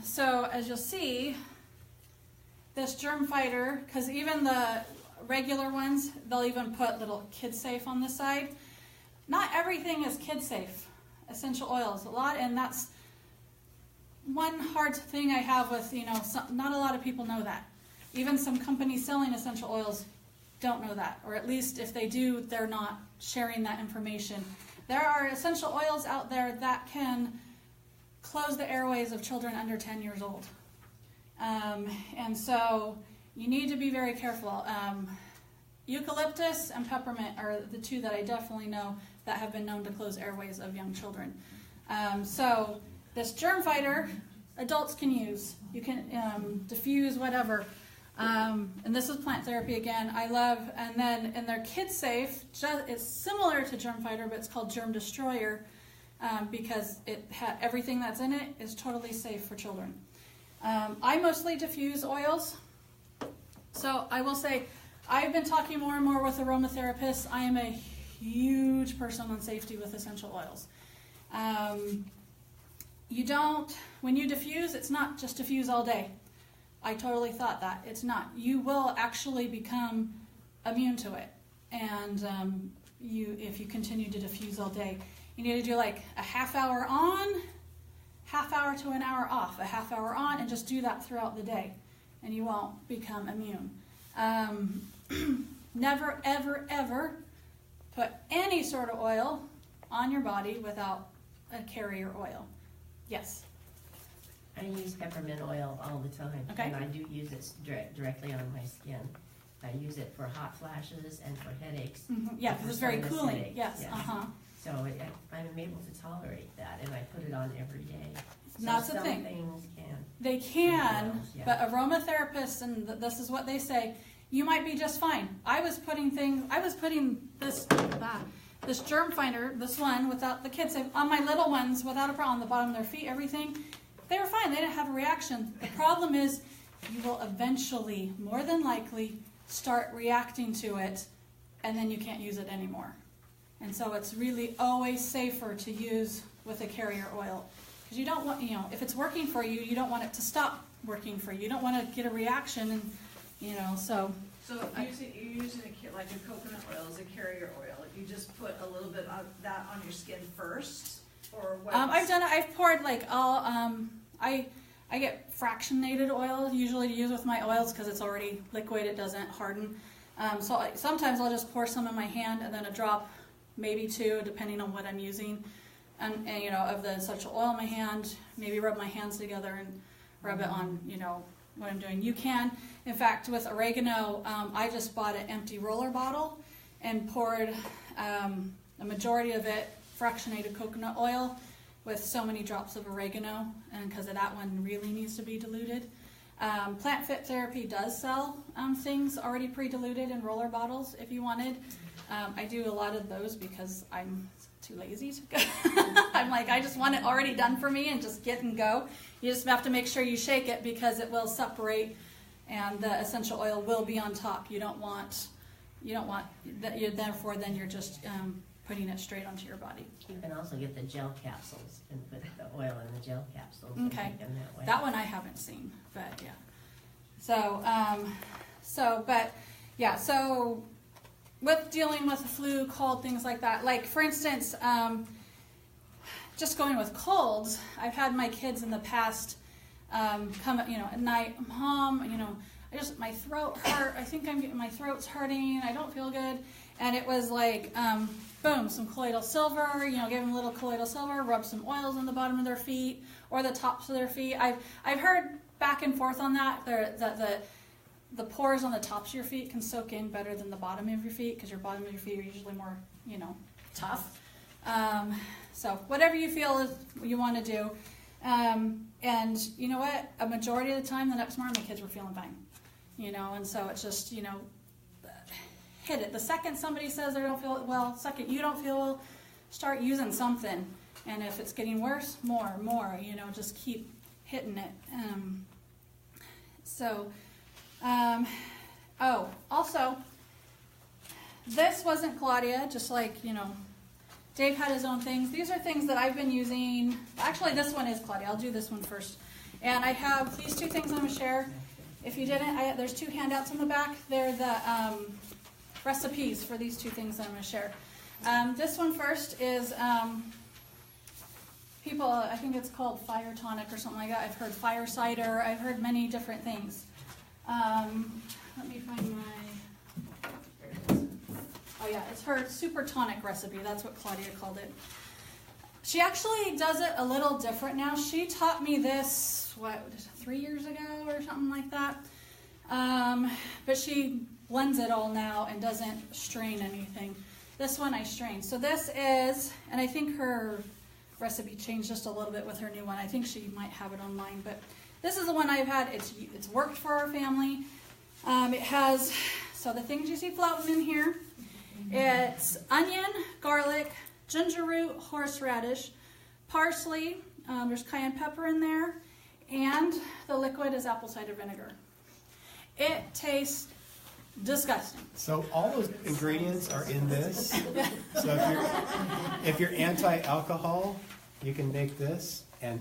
So as you'll see, this germ fighter, because even the regular ones, they'll even put little kid-safe on the side. Not everything is kid-safe. Essential oils, a lot, and that's one hard thing I have with, not a lot of people know that. Even some companies selling essential oils don't know that, or at least if they do, they're not sharing that information. There are essential oils out there that can close the airways of children under 10 years old. And so you need to be very careful. Eucalyptus and peppermint are the 2 that I definitely know that have been known to close airways of young children. So this germ fighter, adults can use. You can diffuse whatever. And this is plant therapy again. I love, and then in their kid safe, it's similar to germ fighter, but it's called germ destroyer because everything that's in it is totally safe for children. I mostly diffuse oils. So I will say, I've been talking more and more with aromatherapists. I am a huge person on safety with essential oils. When you diffuse, it's not just diffuse all day. I totally thought that. It's not. You will actually become immune to it. And if you continue to diffuse all day, you need to do like a half hour on, half hour to an hour off, a half hour on, and just do that throughout the day. And you won't become immune. Never, ever, ever put any sort of oil on your body without a carrier oil. Yes? I use peppermint oil all the time. Okay. And I do use it directly on my skin. I use it for hot flashes and for headaches. Mm-hmm. Yeah, because it's very sinus cooling. headaches, Yes, yeah. So I'm able to tolerate that, and I put it on every day. So That's the some thing. things can. They can, Oils, yeah. but aromatherapists, and this is what they say, you might be just fine. I was putting this germ finder, this one without the kids, on my little ones without a problem, on the bottom of their feet, everything. They were fine. They didn't have a reaction. The problem is you will eventually, more than likely, start reacting to it, and then you can't use it anymore. And so it's really always safer to use with a carrier oil. Because you don't want, if it's working for you, you don't want it to stop working for you. You don't want to get a reaction and, so. So if you're using like a coconut oil as a carrier oil, you just put a little bit of that on your skin first, or what? I've done it, I've poured like all, I get fractionated oil usually to use with my oils because it's already liquid, it doesn't harden. So sometimes I'll just pour some in my hand and then a drop, maybe two, depending on what I'm using. And of the essential oil in my hand, maybe rub my hands together and rub it on, what I'm doing. You can, in fact, with oregano, I just bought an empty roller bottle and poured a majority of it fractionated coconut oil with so many drops of oregano, and because that one really needs to be diluted. Plant Fit Therapy does sell things already pre-diluted in roller bottles if you wanted. I do a lot of those because I'm too lazy to go. I'm like, I just want it already done for me and just get and go. You just have to make sure you shake it because it will separate and the essential oil will be on top. You don't want that. Therefore, then you're just putting it straight onto your body. You can also get the gel capsules and put the oil in the gel capsules. Okay, and make them that way. that one I haven't seen, but yeah. So with dealing with the flu, cold, things like that, like for instance, just going with colds, I've had my kids in the past come, at night, Mom, my throat hurt. I think my throat's hurting. I don't feel good. And it was like, boom, some colloidal silver, give them a little colloidal silver, rub some oils on the bottom of their feet or the tops of their feet. I've heard back and forth on that, the pores on the tops of your feet can soak in better than the bottom of your feet because your bottom of your feet are usually more, tough. So whatever you feel is you want to do. And you know what? A majority of the time, the next morning, my kids were feeling fine. And so it's just, hit it. The second somebody says they don't feel well, second you don't feel well, start using something. And if it's getting worse, more, just keep hitting it. Also, this wasn't Claudia, just like, Dave had his own things. These are things that I've been using. Actually, this one is Claudia. I'll do this one first. And I have these two things I'm going to share. If you didn't, there's two handouts in the back. They're the recipes for these two things that I'm going to share. This one first is I think it's called Fire Tonic or something like that. I've heard Fire Cider. I've heard many different things. Let me find my... There it is. Oh yeah, it's her super tonic recipe. That's what Claudia called it. She actually does it a little different now. She taught me this, 3 years ago or something like that. But she blends it all now and doesn't strain anything. This one I strain. So this is, and I think her recipe changed just a little bit with her new one. I think she might have it online, but this is the one I've had. It's worked for our family. It has, so the things you see floating in here, it's onion, garlic, ginger root, horseradish, parsley, there's cayenne pepper in there, and the liquid is apple cider vinegar. It tastes disgusting. So all those ingredients are in this. So if you're anti-alcohol, you can make this, and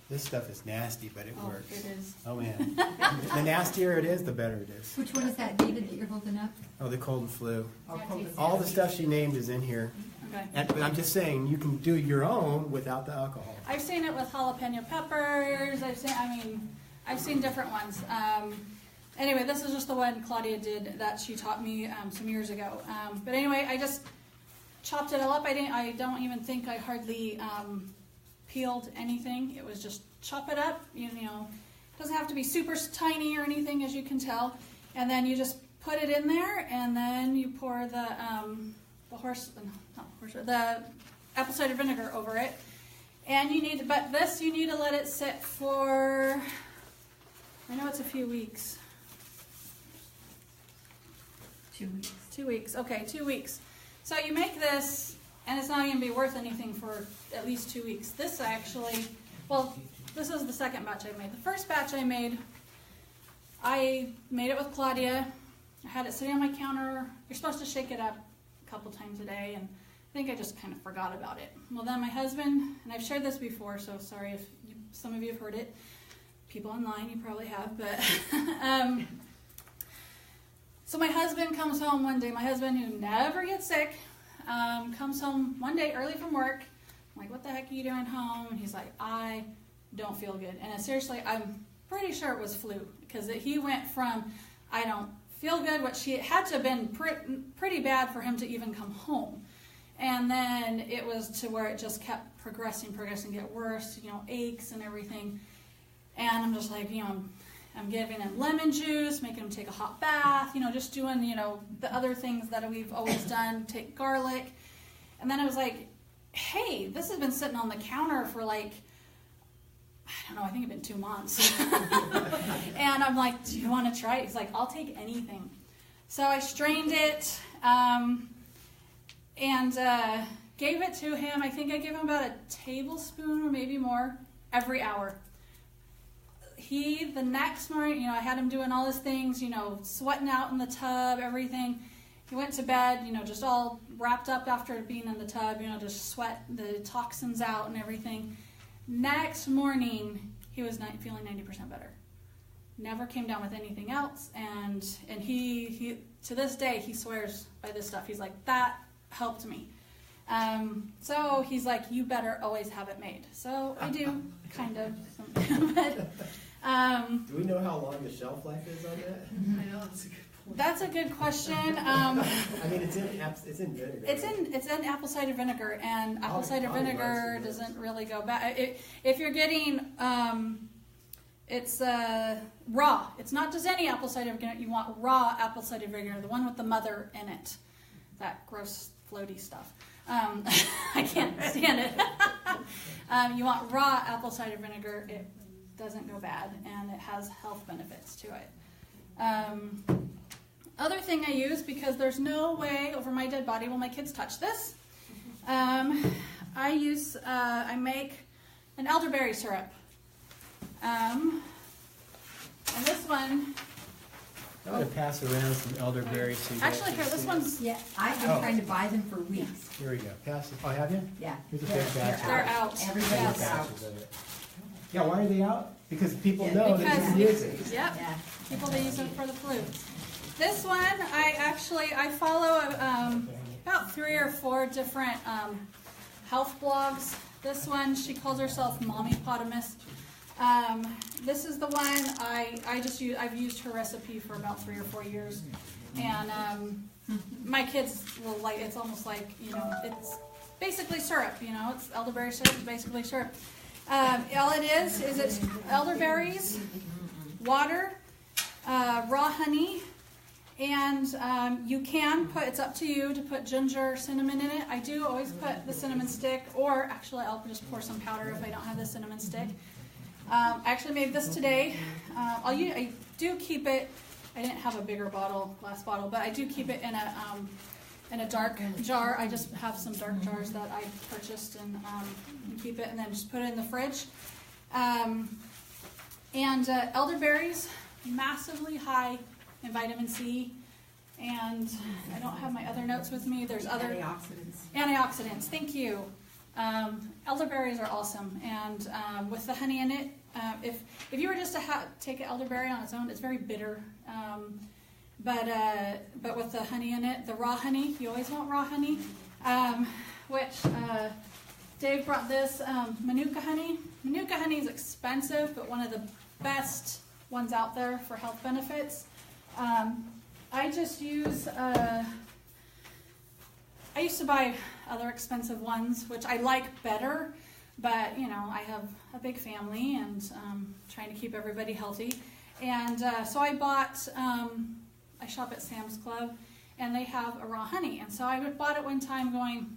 this stuff is nasty, but it works. It is. Oh man. The nastier it is, the better it is. Which one is that, David, that you're holding up? Oh, the cold and flu. Oh, All the stuff she named is in here. Okay. But I'm just saying, you can do your own without the alcohol. I've seen it with jalapeno peppers. I've seen different ones. Anyway, this is just the one Claudia did that she taught me some years ago. But anyway, I just chopped it all up. I don't even think I hardly peeled anything. It was just chop it up. It doesn't have to be super tiny or anything, as you can tell. And then you just put it in there, and then you pour the apple cider vinegar over it. And you need to let it sit for, I know it's a few weeks. 2 weeks. 2 weeks. Okay, 2 weeks. So you make this, and it's not going to be worth anything for at least 2 weeks. This is the second batch I made. The first batch I made it with Claudia. I had it sitting on my counter. You're supposed to shake it up a couple times a day, and think I just kind of forgot about it. Well, then my husband, and I've shared this before, so sorry if some of you have heard it. People online, you probably have, but so my husband comes home one day. My husband, who never gets sick, comes home one day early from work. I'm like, what the heck are you doing home? And he's like, I don't feel good. And seriously, I'm pretty sure it was flu, because he went from, I don't feel good, which it had to have been pretty bad for him to even come home. And then it was to where it just kept progressing, get worse, aches and everything. And I'm just like, I'm giving him lemon juice, making him take a hot bath, just doing, the other things that we've always done, take garlic. And then I was like, hey, this has been sitting on the counter for like, I don't know, I think it's been 2 months. And I'm like, do you want to try it? He's like, I'll take anything. So I strained it and gave it to him. I think I gave him about a tablespoon or maybe more every hour. The next morning, I had him doing all his things, sweating out in the tub, everything. He went to bed, just all wrapped up after being in the tub, just sweat the toxins out and everything. Next morning, he was feeling 90% better. Never came down with anything else, and he to this day, he swears by this stuff. He's like, that helped me. So he's like, you better always have it made. So I do, kind of. But, do we know how long the shelf life is on that? I know, that's a good point. that's a good question. I mean, it's in vinegar. It's in apple cider vinegar, and apple cider vinegar doesn't really go bad. If you're getting, it's raw. It's not just any apple cider vinegar. You want raw apple cider vinegar, the one with the mother in it. That gross floaty stuff. I can't stand it. You want raw apple cider vinegar. It doesn't go bad, and it has health benefits to it. Other thing I use, because there's no way over my dead body will my kids touch this, I make an elderberry syrup. And this one, I'm going to pass around some elderberry so you guys actually can here, this see. one's, Yeah, I've been trying to buy them for weeks. Here we go. Pass it. Oh, have you? Yeah. Here's a big batch. they're out. Everybody's Yes. out. Batches of it. Yeah, why are they out? Because people Yeah, know that because- you use it. Yep. Yeah. People that use it for the flu. This one, I follow about 3 or 4 different health blogs. This one, she calls herself Mommypotamus. This is the one I've used her recipe for about 3 or 4 years, and my kids will like. It's almost like it's basically syrup. It's elderberry syrup. It's basically syrup. All it is it's elderberries, water, raw honey, and you can put, it's up to you to put ginger, cinnamon in it. I do always put the cinnamon stick, or actually I'll just pour some powder if I don't have the cinnamon stick. I actually made this today. I do keep it, I didn't have a bigger glass bottle, but I do keep it in a dark jar. I just have some dark jars that I purchased and keep it, and then just put it in the fridge. And elderberries, massively high in vitamin C, and I don't have my other notes with me. There's other antioxidants. Thank you. Elderberries are awesome, and with the honey in it, if you were just to take an elderberry on its own, it's very bitter. But with the honey in it, the raw honey, you always want raw honey, which Dave brought this Manuka honey. Manuka honey is expensive, but one of the best ones out there for health benefits. I just use, I used to buy other expensive ones, which I like better, but I have a big family and trying to keep everybody healthy. And so I bought, I shop at Sam's Club, and they have a raw honey. And so I bought it one time going,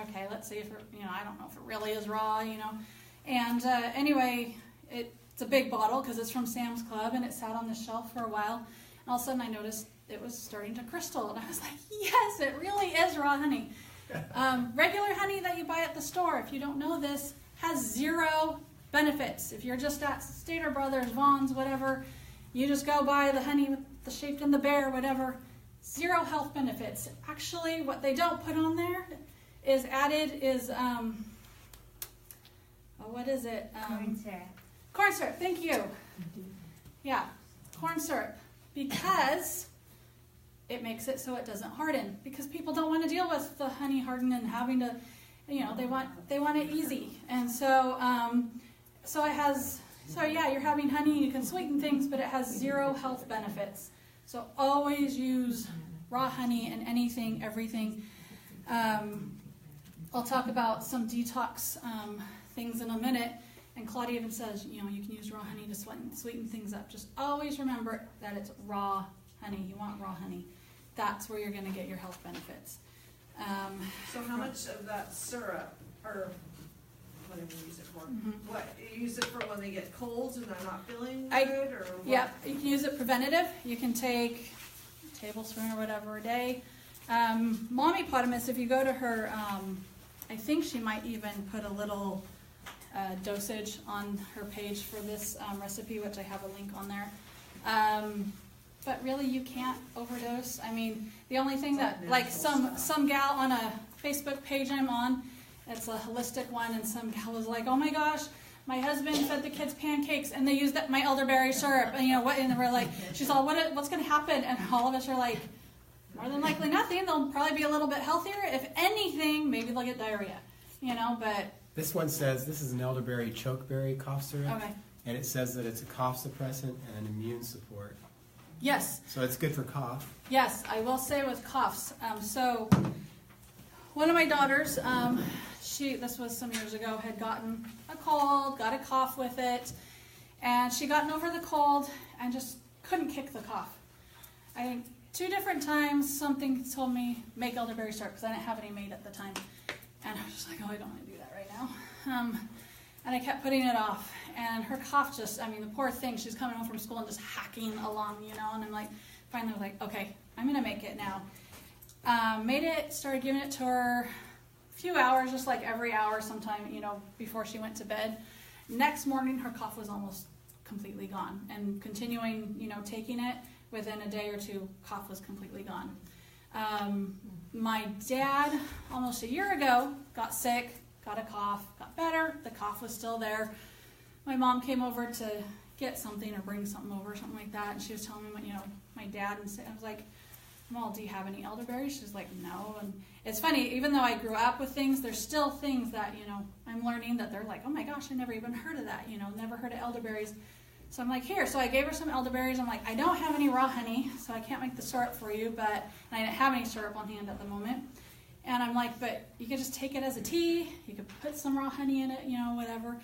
okay, let's see if it, I don't know if it really is raw, And anyway, it's a big bottle because it's from Sam's Club, and it sat on the shelf for a while. And all of a sudden I noticed it was starting to crystal, and I was like, yes, it really is raw honey. Regular honey that you buy at the store, if you don't know this, has 0 benefits. If you're just at Stater Brothers, Vaughn's, whatever, you just go buy the honey with the shaped in the bear, whatever, 0 health benefits. Actually, what they don't put on there is added is, what is it? Corn syrup. Corn syrup, thank you. Yeah, corn syrup. Because it makes it so it doesn't harden. Because people don't want to deal with the honey harden and having to, they want it easy. And so, so it has, so yeah, you're having honey, you can sweeten things, but it has 0 health benefits. So always use raw honey in anything, everything. I'll talk about some detox things in a minute. And Claudia even says, you can use raw honey to sweeten things up. Just always remember that it's raw honey. You want raw honey. That's where you're going to get your health benefits. So how much of that syrup, or whatever you use it for, Mhm. what, you use it for when they get colds and they're not feeling I- good, or what? Yeah, you can use it preventative. You can take a tablespoon or whatever a day. Mommy Potamus, if you go to her, I think she might even put a little dosage on her page for this recipe, which I have a link on there. But really, you can't overdose. I mean, the only thing that, like some gal on a Facebook page I'm on, it's a holistic one, and some gal was like, "Oh my gosh, my husband fed the kids pancakes, and they used my elderberry syrup." And what? And we're like, she's all, "What's going to happen?" And all of us are like, "More than likely nothing. They'll probably be a little bit healthier. If anything, maybe they'll get diarrhea." But This one says this is an elderberry chokeberry cough syrup, okay, and it says that it's a cough suppressant and an immune support. yes. So it's good for cough. Yes, I will say with coughs. So one of my daughters, this was some years ago, had gotten a cold, got a cough with it, and she gotten over the cold and just couldn't kick the cough. I think 2 different times something told me make elderberry syrup because I didn't have any made at the time, and I was just like, oh, I don't want to do that right now. And I kept putting it off, and her cough just, the poor thing, she's coming home from school and just hacking along, and I'm like, finally like, okay, I'm going to make it now. Made it, started giving it to her a few hours, just like every hour sometime, before she went to bed. Next morning, her cough was almost completely gone, and continuing, taking it, within a day or 2, cough was completely gone. My dad, almost a year ago, got sick, got a cough, got better, the cough was still there. My mom came over to get something or bring something over, something like that, and she was telling me, my dad, and I was like, Mom, do you have any elderberries? She's like, no. And it's funny, even though I grew up with things, there's still things that, I'm learning that they're like, oh my gosh, I never even heard of that, never heard of elderberries. So I'm like, here. So I gave her some elderberries. I'm like, I don't have any raw honey, so I can't make the syrup for you, and I didn't have any syrup on hand at the moment. And I'm like, but you could just take it as a tea. You could put some raw honey in it, whatever.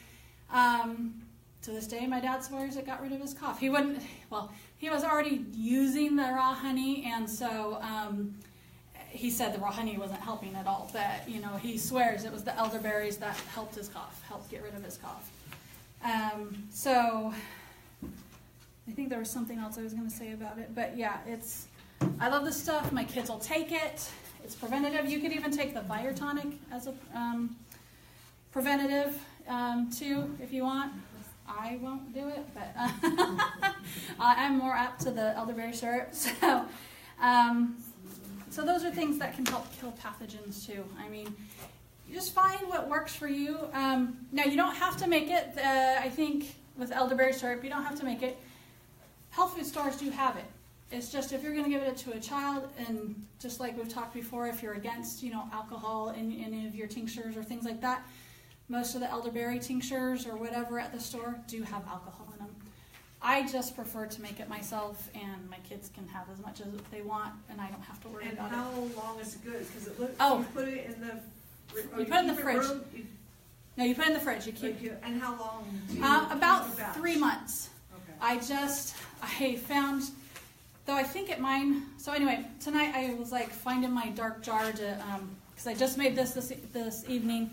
To this day, my dad swears it got rid of his cough. He was already using the raw honey, and so he said the raw honey wasn't helping at all. But, he swears it was the elderberries that helped his cough, helped get rid of his cough. So I think there was something else I was going to say about it. But yeah, I love this stuff. My kids will take it. It's preventative. You could even take the fire tonic as a preventative too, if you want. I won't do it, but I'm more apt to the elderberry syrup. So those are things that can help kill pathogens too. You just find what works for you. Now, you don't have to make it. I think with elderberry syrup, you don't have to make it. Health food stores do have it. It's just if you're going to give it to a child, and just like we've talked before, if you're against, alcohol in any of your tinctures or things like that, most of the elderberry tinctures or whatever at the store do have alcohol in them. I just prefer to make it myself, and my kids can have as much as they want, and I don't have to worry about it. And how long is it good? Because Oh. you put it in the... You put it in the fridge. No, you put it in the fridge. You keep And how long do you about keep the batch? 3 months. Okay. I found, though I think at mine. So anyway, tonight I was like finding my dark jar to, because I just made this evening,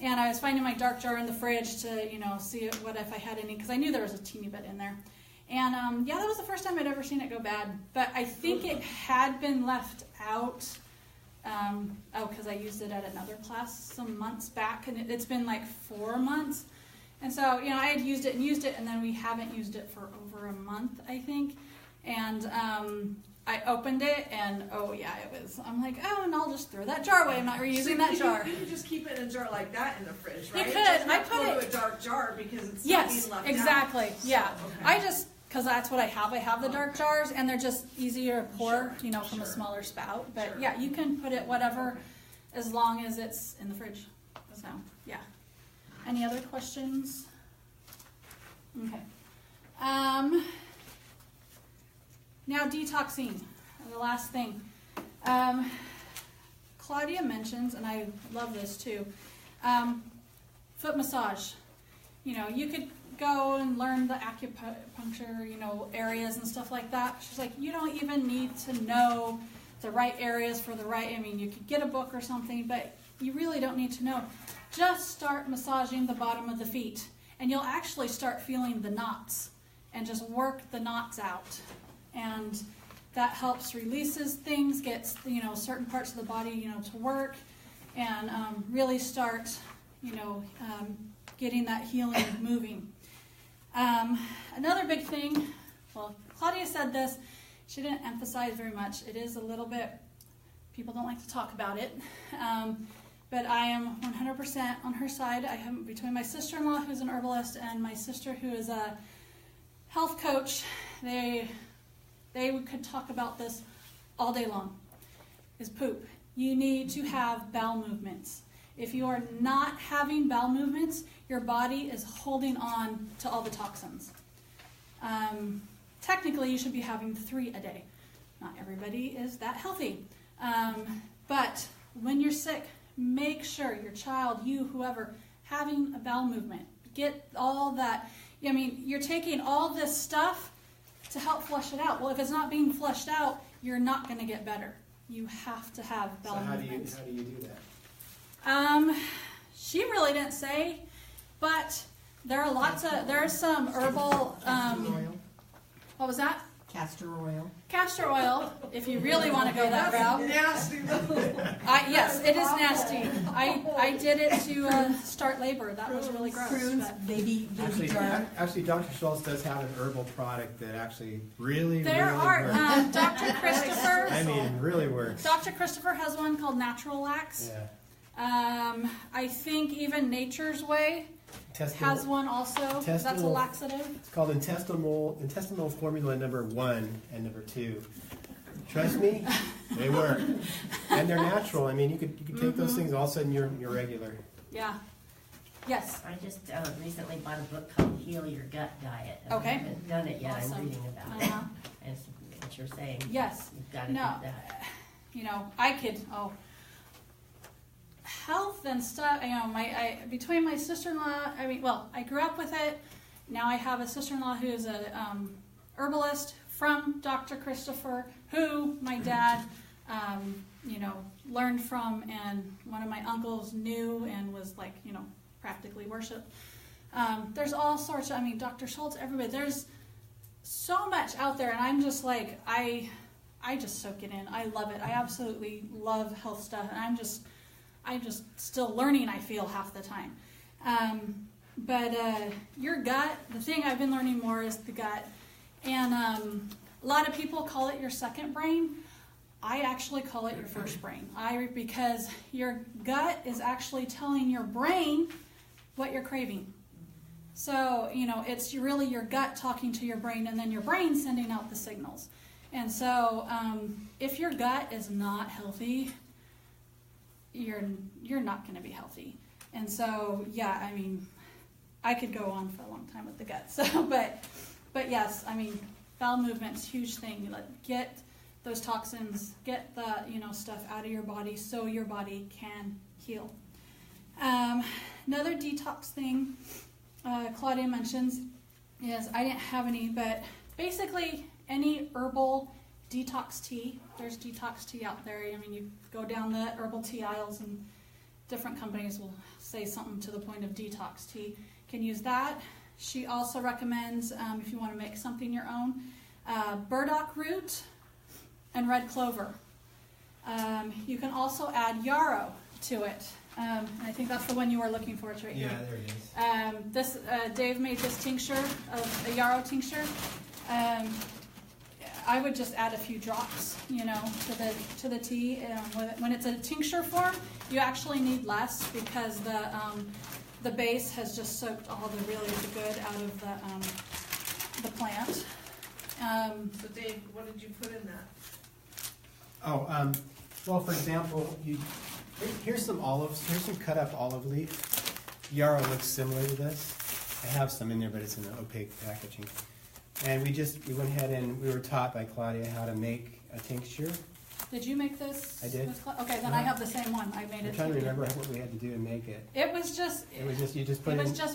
and I was finding my dark jar in the fridge to see what if I had any, because I knew there was a teeny bit in there, and that was the first time I'd ever seen it go bad. But I think it had been left out. Because I used it at another class some months back, and it's been like 4 months. And so, I had used it, and then we haven't used it for over a month, I think. And I opened it and oh yeah, I'm like, oh, and I'll just throw that jar away. I'm not reusing that jar. You can just keep it in a jar like that in the fridge, right? You It could. doesn't I have to put go it. to a dark jar because it's not Yes, being left exactly. out. Yeah. Okay. Because that's what I have. I have the dark jars, and they're just easier to pour, Sure, from a sure. smaller spout. But Sure. yeah, you can put it whatever, as long as it's in the fridge. So yeah. Any other questions? Okay. Now detoxing, the last thing. Claudia mentions, and I love this too, foot massage. You could go and learn the acupuncture, areas and stuff like that. She's like, you don't even need to know the right areas for the right, you could get a book or something, but you really don't need to know. Just start massaging the bottom of the feet, and you'll actually start feeling the knots, and just work the knots out. And that helps releases things, gets, certain parts of the body, to work, and really start, getting that healing moving. Another big thing, well, Claudia said this, she didn't emphasize very much. It is a little bit, people don't like to talk about it, but I am 100% on her side. I have, between my sister-in-law, who's an herbalist, and my sister, who is a health coach, they could talk about this all day long, is poop. You need to have bowel movements. If you are not having bowel movements, your body is holding on to all the toxins. Technically, you should be having 3 a day. Not everybody is that healthy. But when you're sick, make sure your child, you, whoever, having a bowel movement. Get all that. You're taking all this stuff to help flush it out. Well, if it's not being flushed out, you're not going to get better. You have to have bowel movements. How do you do that? She really didn't say, but there are some herbal, what was that? Castor oil. Castor oil, if you really want to go that route. Nasty. Yes, it is nasty. I did it to start labor. That was really gross. Prunes, but- baby Actually, Dr. Schultz does have an herbal product that actually really There really are, works. Dr. Christopher. I mean, it really works. Dr. Christopher has one called Natural Lax. Yeah. I think even Nature's Way has one also. That's a Intestinal- laxative. It's called intestinal formula number 1 and number 2. Trust me, they work, and they're natural. You could take those things, all of a sudden you're regular. Yeah. Yes. I just recently bought a book called Heal Your Gut Diet. And Okay. I haven't done it yet. Awesome. I'm reading about Uh-huh. it. And it's what you're saying. Yes. You've got to No. do that. I could. Health and stuff. Between my sister-in-law. I grew up with it. Now I have a sister-in-law who is a herbalist from Dr. Christopher, who my dad, learned from, and one of my uncles knew and was practically worshipped. There's all sorts of, Dr. Schultz, everybody. There's so much out there, and I'm just I just soak it in. I love it. I absolutely love health stuff, and I'm just still learning, I feel, half the time. But your gut, the thing I've been learning more is the gut. And a lot of people call it your second brain. I actually call it your first brain. Because your gut is actually telling your brain what you're craving. So, it's really your gut talking to your brain, and then your brain sending out the signals. And so, if your gut is not healthy, you're not going to be healthy. And so, yeah, I could go on for a long time with the gut. So, but yes, bowel movement's a huge thing. Get those toxins, get the stuff out of your body so your body can heal. Another detox thing Claudia mentions is, I didn't have any, but basically any herbal detox tea. There's detox tea out there. You go down the herbal tea aisles, and different companies will say something to the point of detox tea. Can use that. She also recommends, if you want to make something your own, burdock root and red clover. You can also add yarrow to it. And I think that's the one you were looking for. It's right here. Yeah, there it is. Dave made this tincture, of a yarrow tincture. I would just add a few drops, to the tea. When it's a tincture form, you actually need less because the base has just soaked all the good out of the plant. So Dave, what did you put in that? Well, for example, here's some olives. Here's some cut up olive leaf. Yarrow looks similar to this. I have some in there, but it's in an opaque packaging. And we went ahead and we were taught by Claudia how to make a tincture. Did you make this? I did. Okay, then I have the same one. I made it. I'm trying to remember what we had to do to make it. It was just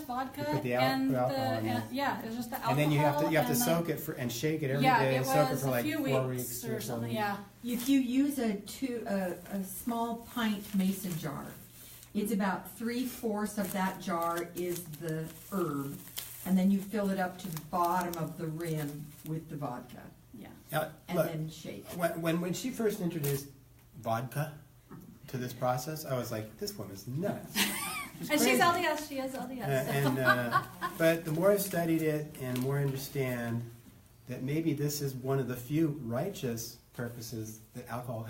vodka and alcohol in it. yeah, it was just the alcohol. And then you have to soak it and shake it every day. It soak it was for like a few 4 weeks weeks or something. Yeah. If you use a small pint mason jar, it's about 3/4 of that jar is the herb, and then you fill it up to the bottom of the rim with the vodka, Now, and look, then shake. when she first introduced vodka to this process, I was like, this woman's nuts. And she's LDS. She is LDS. But the more I've studied it and the more I understand that maybe this is one of the few righteous purposes that alcohol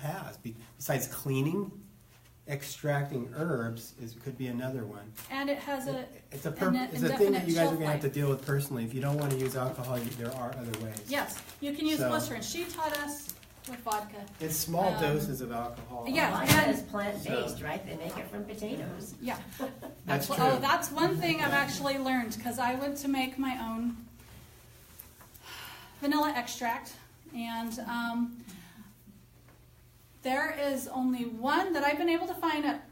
has. Besides cleaning, extracting herbs could be another one. And it has It's a thing that you guys are going to have to deal with personally. If you don't want to use alcohol, there are other ways. Yes, you can use glycerin. She taught us with vodka. It's small doses of alcohol. Yeah. Vodka is plant-based, right? They make it from potatoes. Yeah. That's true. Oh, that's one thing I've actually learned because I went to make my own vanilla extract, and there is only one that I've been able to find at.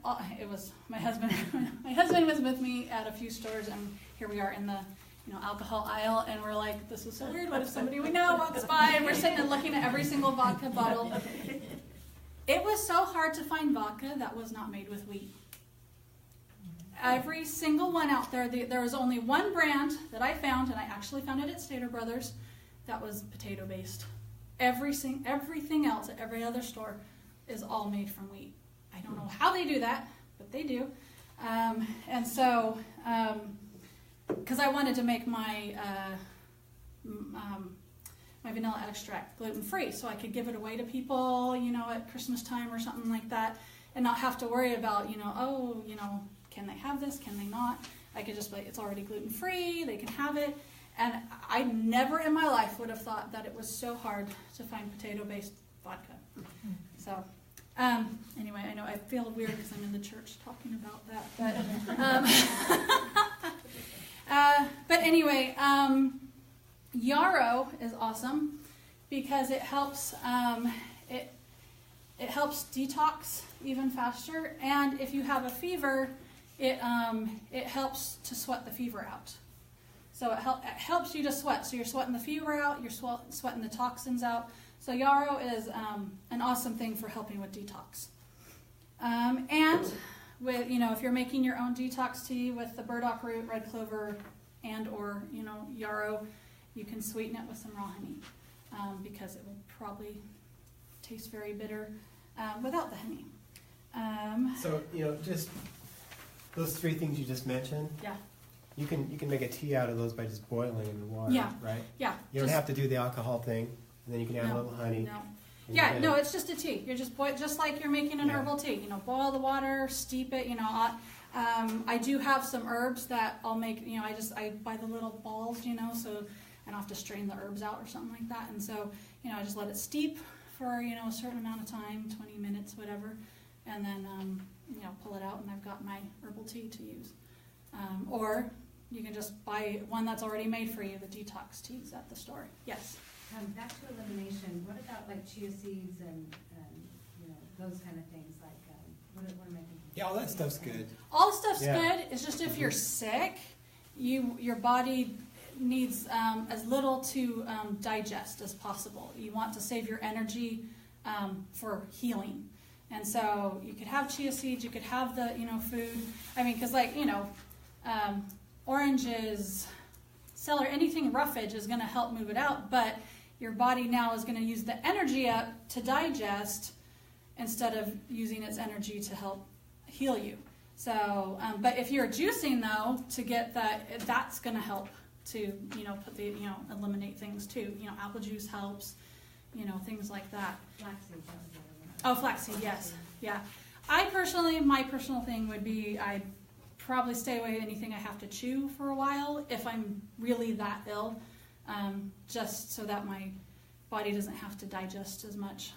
It was my husband. My husband was with me at a few stores, and here we are in the alcohol aisle, and we're like, this is so weird. What if somebody we know walks by and we're sitting and looking at every single vodka bottle? It was so hard to find vodka that was not made with wheat. Every single one out there, there was only one brand that I found, and I actually found it at Stater Brothers, that was potato based. Everything else at every other store is all made from wheat. I don't know how they do that, but they do. And so, because I wanted to make my my vanilla extract gluten-free, so I could give it away to people, at Christmas time or something like that, and not have to worry about, can they have this, can they not? I could just be like, it's already gluten-free, they can have it. And I never in my life would have thought that it was so hard to find potato-based vodka. So, anyway, I know I feel weird because I'm in the church talking about that, but anyway, yarrow is awesome because it helps it helps detox even faster, and if you have a fever, it helps to sweat the fever out. So it helps you to sweat. So you're sweating the fever out, you're sweating the toxins out. So yarrow is an awesome thing for helping with detox. And with if you're making your own detox tea with the burdock root, red clover, and or yarrow, you can sweeten it with some raw honey because it will probably taste very bitter without the honey. So just those 3 things you just mentioned. Yeah. You can make a tea out of those by just boiling in the water, Yeah. right? Yeah. You don't have to do the alcohol thing, and then you can add a little honey. No. and Yeah, you no, get it's just a tea. You're just just like you're making an Yeah. herbal tea. Boil the water, steep it. I do have some herbs that I'll make. I buy the little balls. So I don't have to strain the herbs out or something like that. And so I just let it steep for a certain amount of time, 20 minutes, whatever, and then pull it out, and I've got my herbal tea to use. Or you can just buy one that's already made for you, the detox teas at the store. Yes. Back to elimination, what about like chia seeds and those kind of things, like, what am I thinking? Yeah, all that stuff's good. All the stuff's Yeah. good. It's just if you're sick, your body needs as little to digest as possible. You want to save your energy for healing. And so you could have chia seeds, you could have the, food. I mean, because oranges, celery, anything roughage is going to help move it out, but your body now is going to use the energy up to digest instead of using its energy to help heal you. So, but if you're juicing though, to get that's going to help to, you know, put the, you know, eliminate things too. You know, apple juice helps, you know, things like that. Flaxseed, that was the other one. Oh, flaxseed, yes, yeah. My personal thing would be I'd probably stay away anything I have to chew for a while if I'm really that ill, just so that my body doesn't have to digest as much,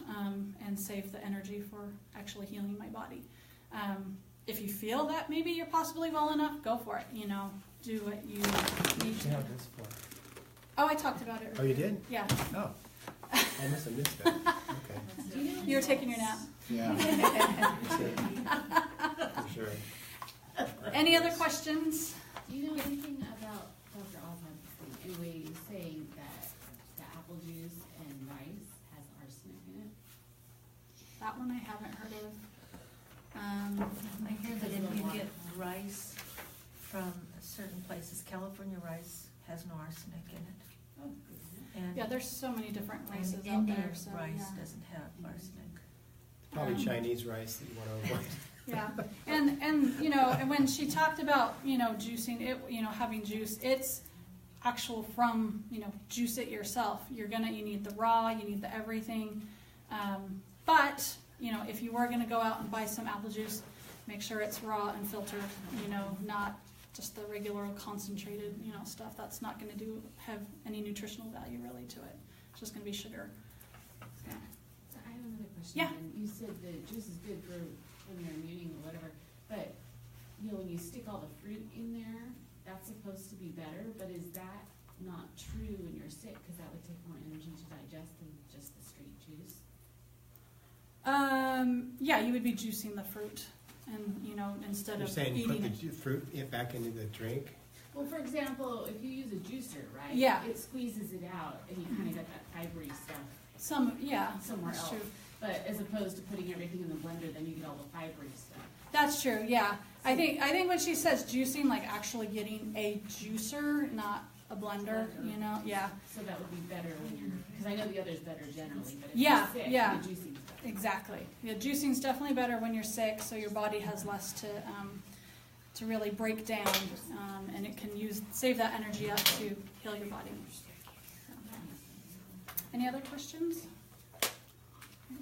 and save the energy for actually healing my body. If you feel that maybe you're possibly well enough, go for it. You know, do what you need What to. you have this for? Oh, I talked about it. Oh, you did? Yeah, Oh, I must have missed that. Okay. you were taking your nap. Yeah. For sure. Any other questions? Do you know anything about Dr. Osmond's thing? Anyway, saying that the apple juice and rice has arsenic in it? That one I haven't heard of. I hear that if you get rice from certain places, California rice has no arsenic in it. Oh, And Yeah, there's so many different and races out Indian there, so rice yeah. doesn't have arsenic. Probably Chinese rice that you want to avoid. Yeah, and you know, and when she talked about, you know, juicing it, you know, having juice, it's actual from, you know, juice it yourself. You need the raw, you need the everything. But you know, if you were gonna go out and buy some apple juice, make sure it's raw and filtered. You know, not just the regular concentrated, you know, stuff. That's not gonna have any nutritional value really to it. It's just gonna be sugar. So, So I have another question. Yeah. And you said the juice is good for when you're immuning or whatever, but, you know, when you stick all the fruit in there, that's supposed to be better, but is that not true when you're sick? Because that would take more energy to digest than just the straight juice. yeah, you would be juicing the fruit, and you know, instead You're of saying eating put it. the fruit back into the drink? Well, for example, if you use a juicer, right? Yeah. It squeezes it out, and you kind of got that fibery stuff Yeah, somewhere that's else. true. But as opposed to putting everything in the blender, then you get all the fibery stuff. That's true. Yeah, I think when she says juicing, like actually getting a juicer, not a blender. You know, yeah, So that would be better when you're, because I know the other's better generally, but if Yeah, you're sick, yeah. the juicing's better. exactly. Yeah, juicing's definitely better when you're sick, so your body has less to really break down, and it can save that energy up to heal your body. So. Any other questions?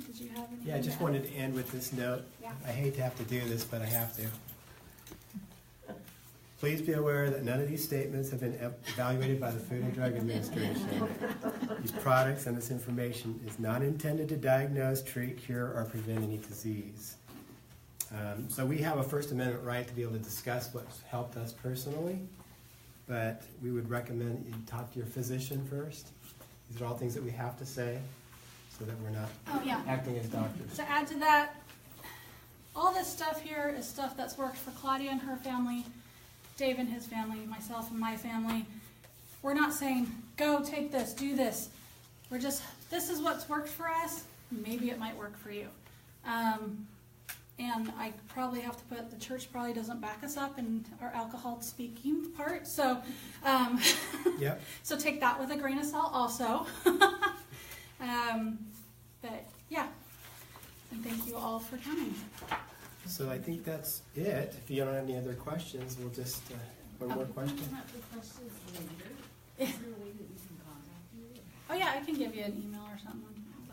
Did you have any? Yeah, I just wanted to end with this note. Yeah. I hate to have to do this, but I have to. Please be aware that none of these statements have been evaluated by the Food and Drug Administration. These products and this information is not intended to diagnose, treat, cure, or prevent any disease. So we have a First Amendment right to be able to discuss what's helped us personally, but we would recommend you talk to your physician first. These are all things that we have to say so that we're not Oh yeah. acting as doctors. To add to that, all this stuff here is stuff that's worked for Claudia and her family, Dave and his family, myself and my family. We're not saying, go take this, do this. We're just, this is what's worked for us. Maybe it might work for you. And I probably have to put, the church probably doesn't back us up in our alcohol speaking part. So, Yep. so take that with a grain of salt also. But yeah, and thank you all for coming. So I think that's it. If you don't have any other questions, we'll just, one more question? Come up with questions later. Is there a way that we can contact you? Oh yeah, I can give you an email or something.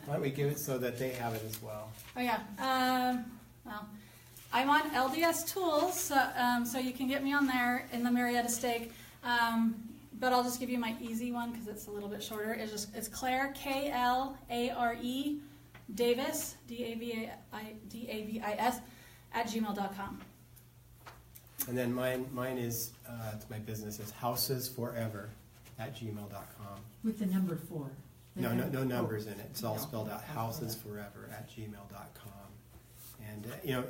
Why don't we give it so that they have it as well? Oh yeah, well, I'm on LDS Tools, so you can get me on there in the Marietta Steak. But I'll just give you my easy one because it's a little bit shorter. It's Claire, Klare, Davis, Davis, @gmail.com. And then mine is, it's my business, it's housesforever@gmail.com. With the number 4. No numbers in it. It's all No, spelled out, that's housesforever@gmail.com. And, you know,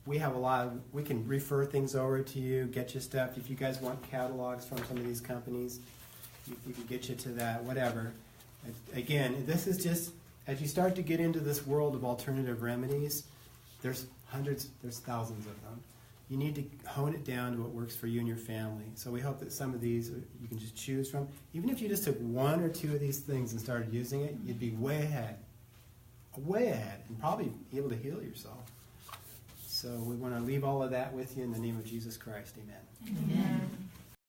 we have we can refer things over to you, get you stuff. If you guys want catalogs from some of these companies, we can get you to that, whatever. Again, this is just, as you start to get into this world of alternative remedies, there's thousands of them. You need to hone it down to what works for you and your family. So we hope that some of these you can just choose from. Even if you just took 1 or 2 of these things and started using it, you'd be way ahead, and probably be able to heal yourself. So we want to leave all of that with you in the name of Jesus Christ. Amen. Amen.